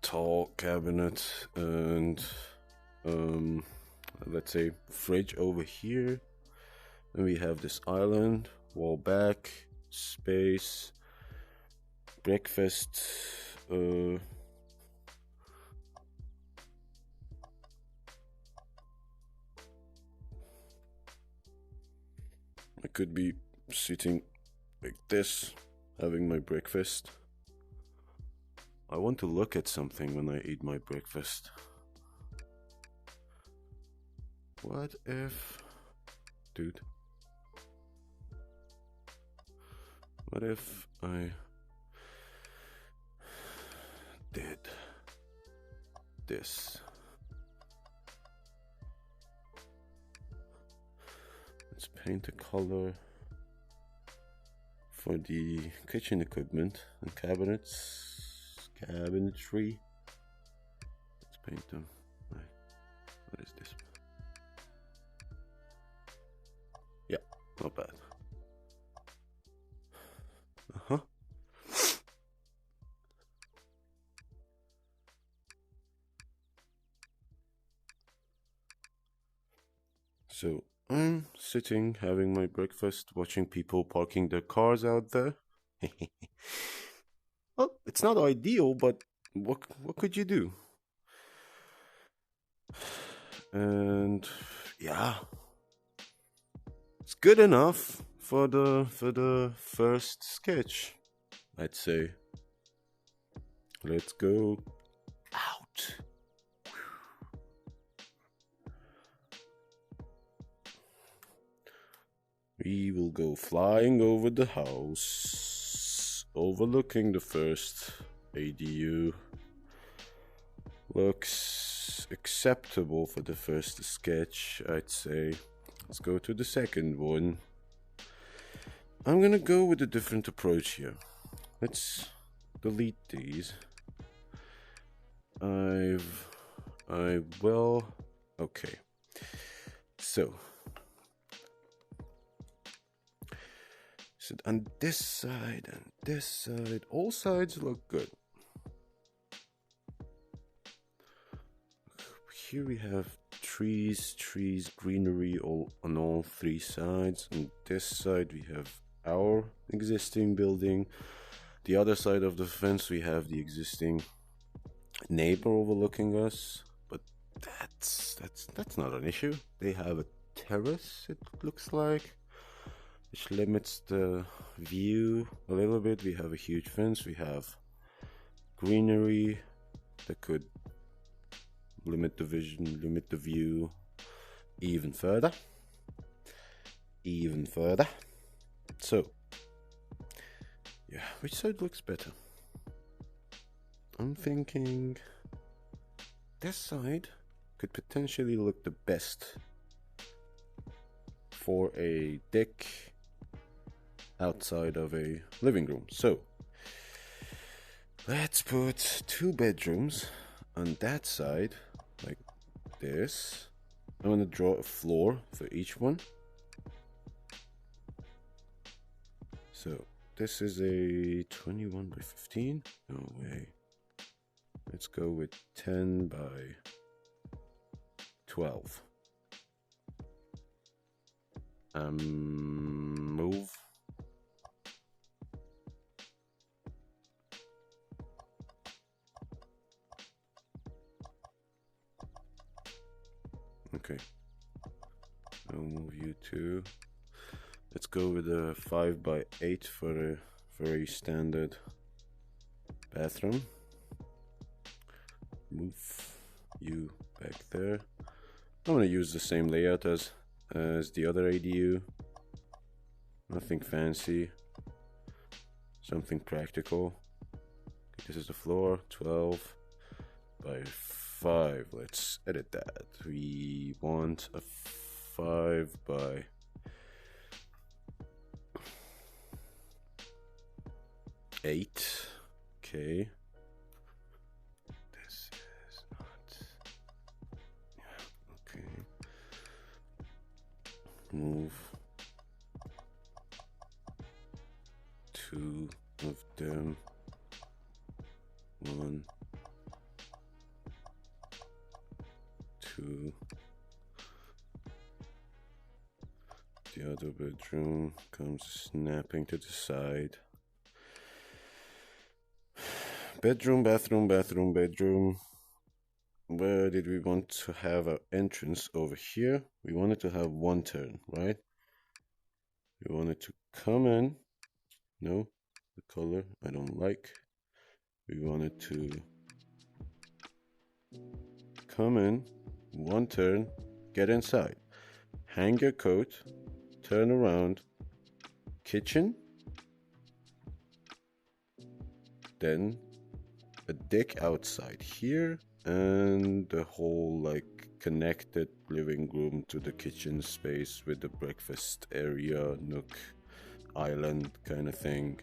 tall cabinet and let's say fridge over here, and we have this island, wall back, space, breakfast, I could be sitting like this, having my breakfast. I want to look at something when I eat my breakfast. What if, dude? What if I did this? Let's paint a color for the kitchen equipment and cabinetry. Let's paint them. What is this? Yeah, not bad. So I'm sitting having my breakfast, watching people parking their cars out there. Well, it's not ideal, but what could you do? And yeah, it's good enough for the first sketch, I'd say. Let's go out. We will go flying over the house, overlooking the first ADU. Looks acceptable for the first sketch, I'd say. Let's go to the second one. I'm gonna go with a different approach here. Let's delete these. I will. Okay. So on this side and this side, all sides look good. Here we have trees, greenery on all three sides. On this side we have our existing building. The other side of the fence we have the existing neighbor overlooking us. But that's not an issue. They have a terrace, it looks like, which limits the view a little bit. We have a huge fence. We have greenery that could limit the vision, limit the view even further. So, yeah, which side looks better? I'm thinking this side could potentially look the best for a deck outside of a living room. So, let's put 2 bedrooms on that side, like this. I'm gonna draw a floor for each one. So this is a 21 by 15. No way. Let's go with 10 by 12. Move. Okay, I'll move you too. Let's go with a 5 by 8 for a very standard bathroom. Move you back there. I'm gonna use the same layout as the other ADU. Nothing fancy, something practical. Okay, this is the floor, 12 by 5. Let's edit that. We want a 5 by 8. Okay. This is not. Yeah, okay. Move 2 of them. 1, 2. The other bedroom comes snapping to the side. Bedroom, bathroom, bedroom. Where did we want to have our entrance? Over here. We wanted to have one turn, right? We wanted to come in. No, the color I don't like. We wanted to come in, one turn, get inside, hang your coat, turn around, kitchen, then a deck outside here, and the whole like connected living room to the kitchen space with the breakfast area, nook, island kind of thing.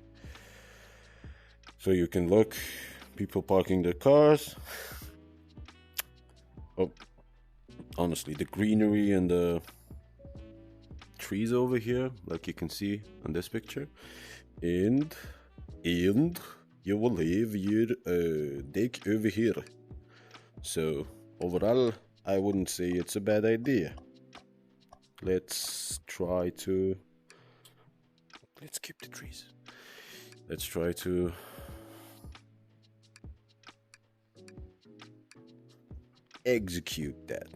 So you can look, people parking their cars. Oh, honestly, the greenery and the trees over here, like you can see on this picture, and you will have your deck over here. So overall, I wouldn't say it's a bad idea. Let's keep the trees. Let's try to execute that.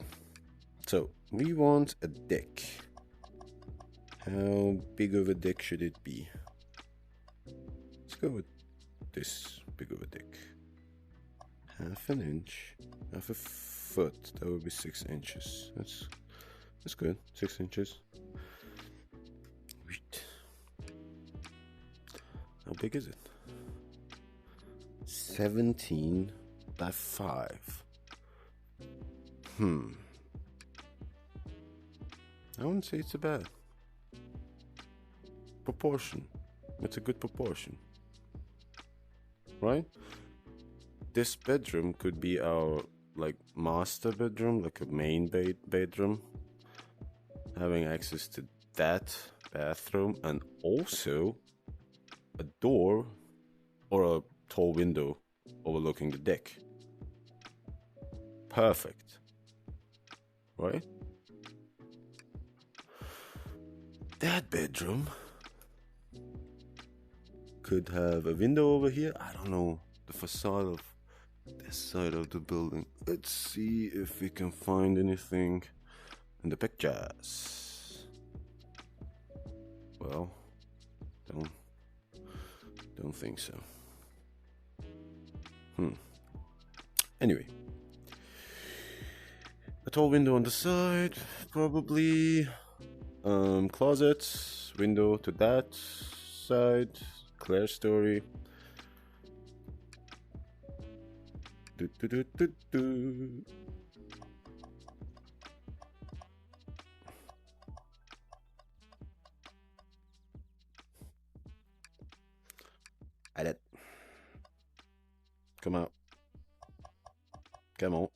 So we want a deck. How big of a deck should it be? Let's go with this big of a deck. Half an inch, half a foot. That would be 6 inches. That's good. 6 inches. How big is it? 17 by 5. I wouldn't say it's a bad proportion. It's a good proportion, right? This bedroom could be our like master bedroom, like a main bedroom, having access to that bathroom and also a door or a tall window overlooking the deck. Perfect, right? That bedroom could have a window over here. I don't know the facade of this side of the building. Let's see if we can find anything in the pictures. Well, don't think so. Anyway, a tall window on the side, probably. Closet, window to that side, Claire's story. Edit. Come out. Come on.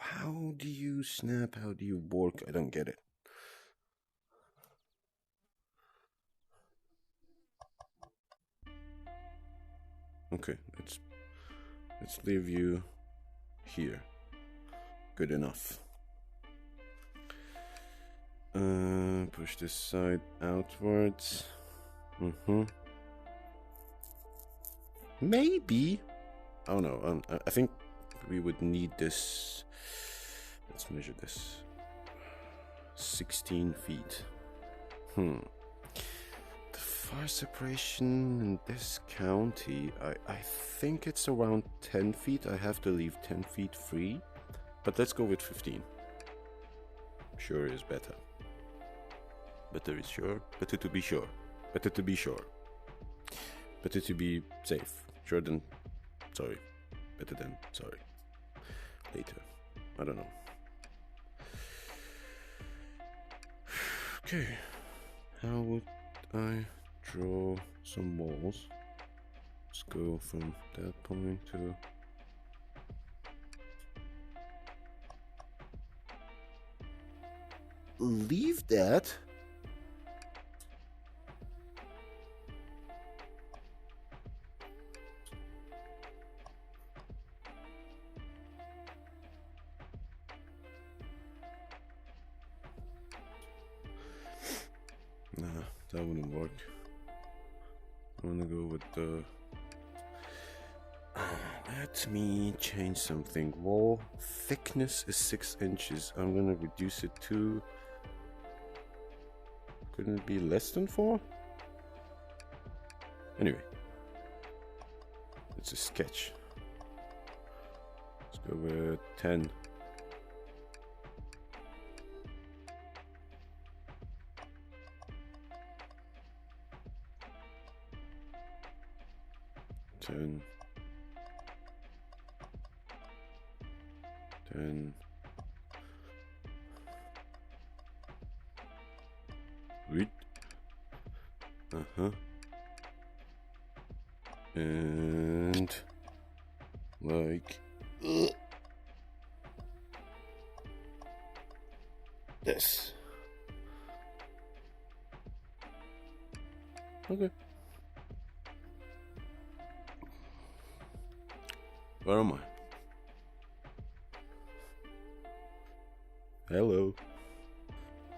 How do you snap? How do you work? I don't get it. Okay, let's leave you here. Good enough. Push this side outwards. Maybe. I don't know. I think we would need this. Let's measure this. 16 feet. The fire separation in this county, I think it's around 10 feet. I have to leave 10 feet free. But let's go with 15. Sure is better. Better is sure. Better to be sure. Better to be sure. Better to be safe. Sure than sorry. Better than sorry. Later. I don't know. Okay. How would I draw some walls? Let's go from that point to leave that. Nah, that wouldn't work. I wanna go with the... Let me change something. Wall thickness is 6 inches. I'm gonna reduce it to... Couldn't it be less than 4? Anyway. It's a sketch. Let's go with 10. Ten. Read. And like this. Okay. Where am I? Hello.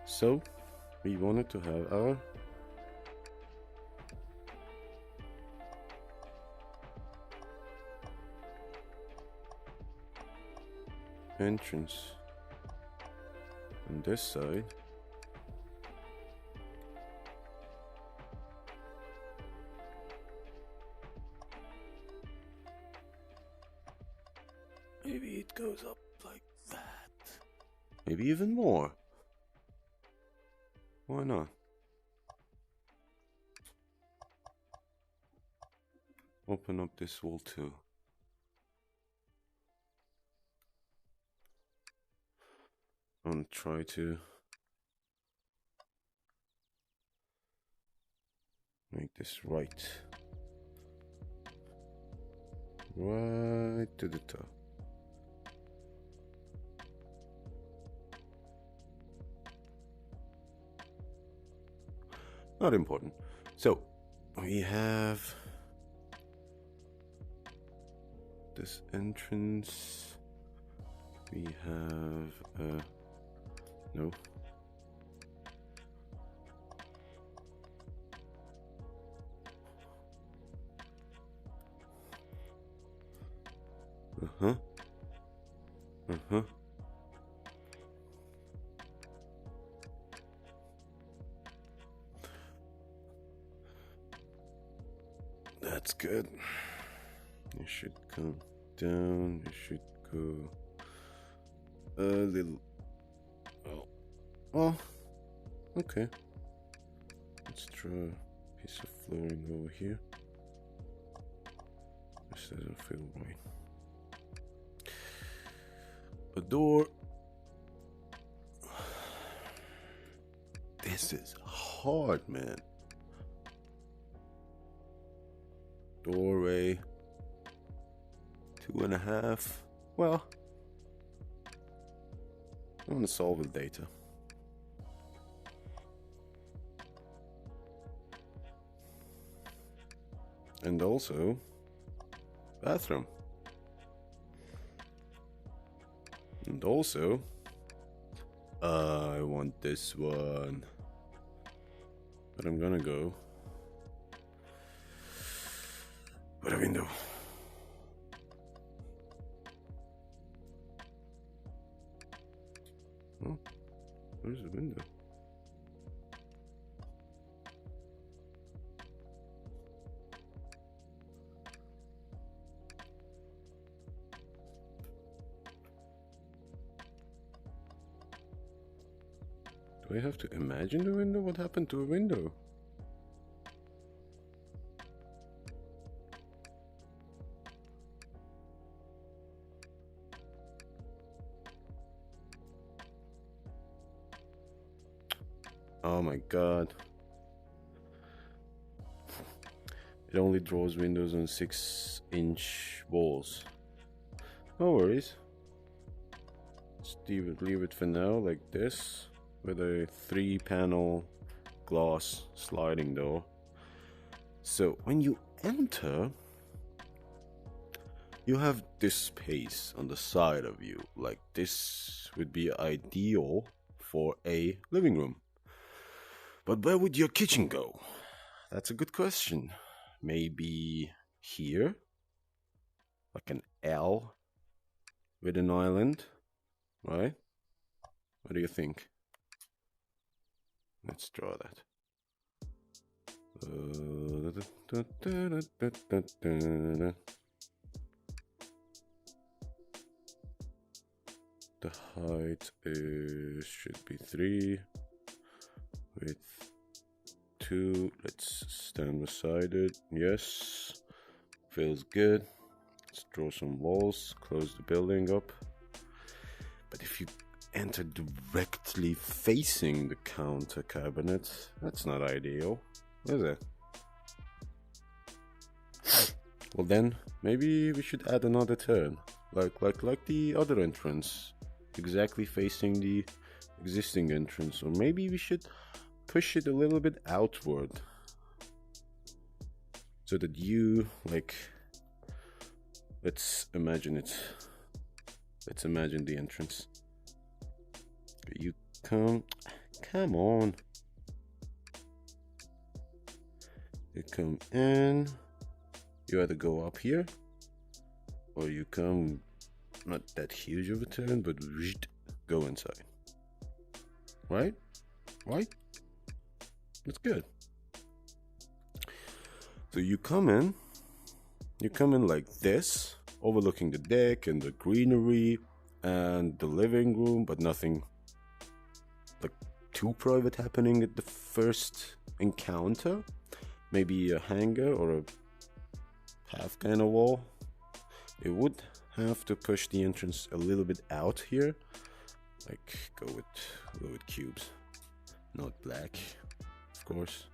So, we wanted to have our entrance on this side. Maybe it goes up like that. Maybe even more. Why not? Open up this wall too. I'm gonna try to make this right. Right to the top. Not important. So we have this entrance. We have no. Uh-huh. Uh-huh. That's good. You should come down. You should go a little. Oh. Okay. Let's draw a piece of flooring over here. This doesn't feel right. A door. This is hard, man. Doorway. 2.5. Well, I'm gonna solve it later. And also, bathroom. And also, I want this one. But I'm gonna go with a window. Oh, where's the window? Do I have to imagine the window? What happened to a window? Oh my god. It only draws windows on 6-inch walls. No worries. Just leave it for now like this, with a 3-panel glass sliding door. So when you enter, you have this space on the side of you. Like this would be ideal for a living room. But where would your kitchen go? That's a good question. Maybe here? Like an L with an island, right? What do you think? Let's draw that. The height should be 3. Width 2. Let's stand beside it. Yes. Feels good. Let's draw some walls. Close the building up. But if you enter directly facing the counter cabinet, that's not ideal, is it? Well then, maybe we should add another turn, like the other entrance, exactly facing the existing entrance. Or maybe we should push it a little bit outward, so that you, like, let's imagine it. Let's imagine the entrance. You come on. You come in. You either go up here, or you come, not that huge of a turn, but go inside. Right? Right? That's good. So you come in like this, overlooking the deck and the greenery and the living room, but nothing like too private happening at the first encounter. Maybe a hanger or a half kind of wall. It would have to push the entrance a little bit out here, like go with cubes, not black, of course.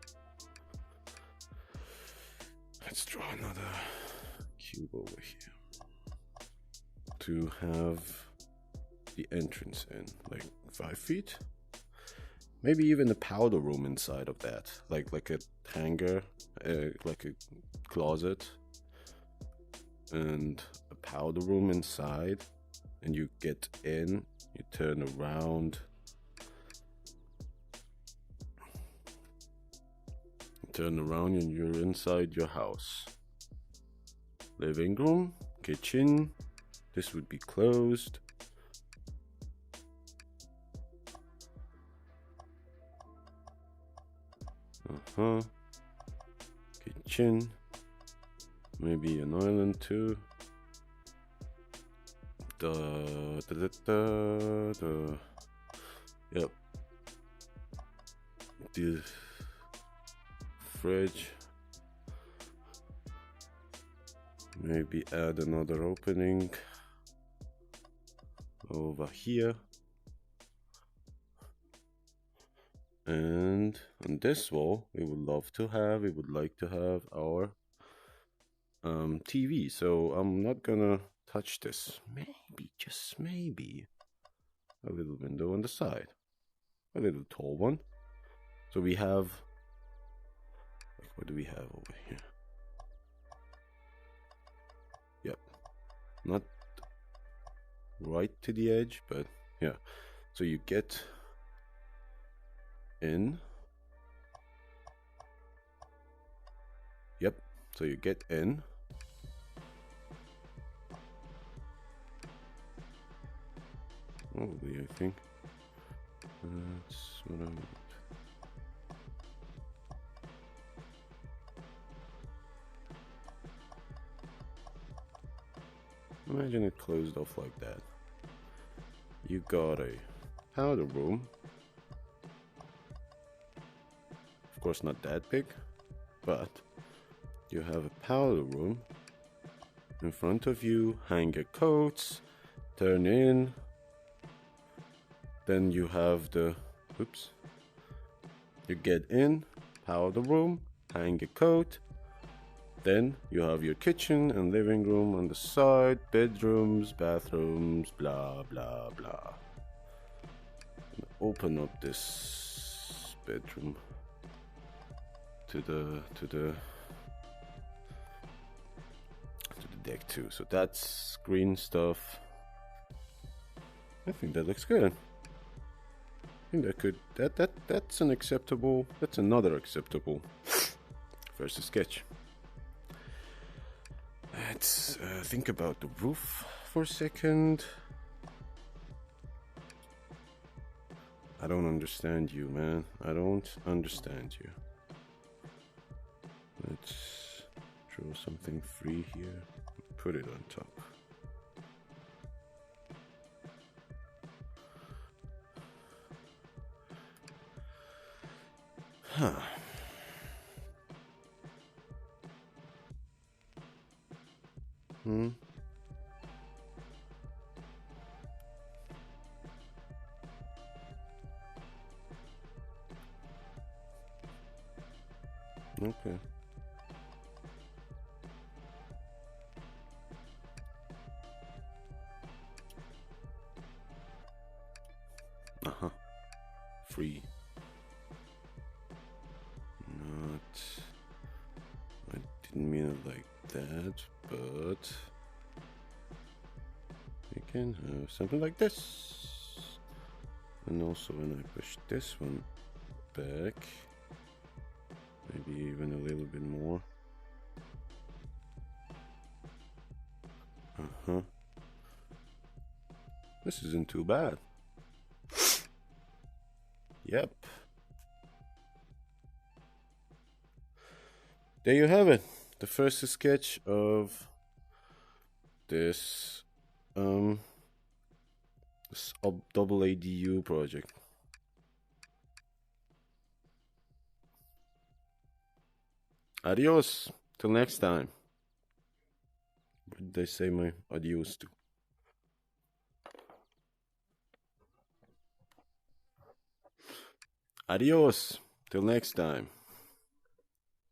Let's draw another cube over here to have the entrance in, like 5 feet. Maybe even a powder room inside of that, like a hanger, like a closet, and a powder room inside. And you get in, you turn around, and you're inside your house. Living room, kitchen, this would be closed. Kitchen, maybe an island too. Yep. The fridge. Maybe add another opening over here. And on this wall, we would like to have our TV. So I'm not gonna touch this. Maybe, just maybe, a little window on the side, a little tall one. So we have, like, what do we have over here? Yep, not right to the edge, but yeah. So you get in. Yep, so you get in. Probably, I think. That's what I want. Imagine it closed off like that. You got a powder room. Of course, not that big, but you have a powder room. In front of you, hang your coats, turn in. Then you have the, oops. You get in, powder room, hang your coat. Then you have your kitchen and living room on the side, bedrooms, bathrooms, blah, blah, blah. Open up this bedroom to the deck too. So that's green stuff. I think that looks good. I think that's another acceptable first sketch. Let's think about the roof for a second. I don't understand you, man. I don't understand you. Let's draw something free here. Put it on top. Huh. Okay. didn't mean it like that, but we can have something like this. And also when I push this one back, maybe even a little bit more. This isn't too bad. Yep. There you have it. The first sketch of this double ADU project. Adios. Till next time. What did they say my adios to? Adios. Till next time.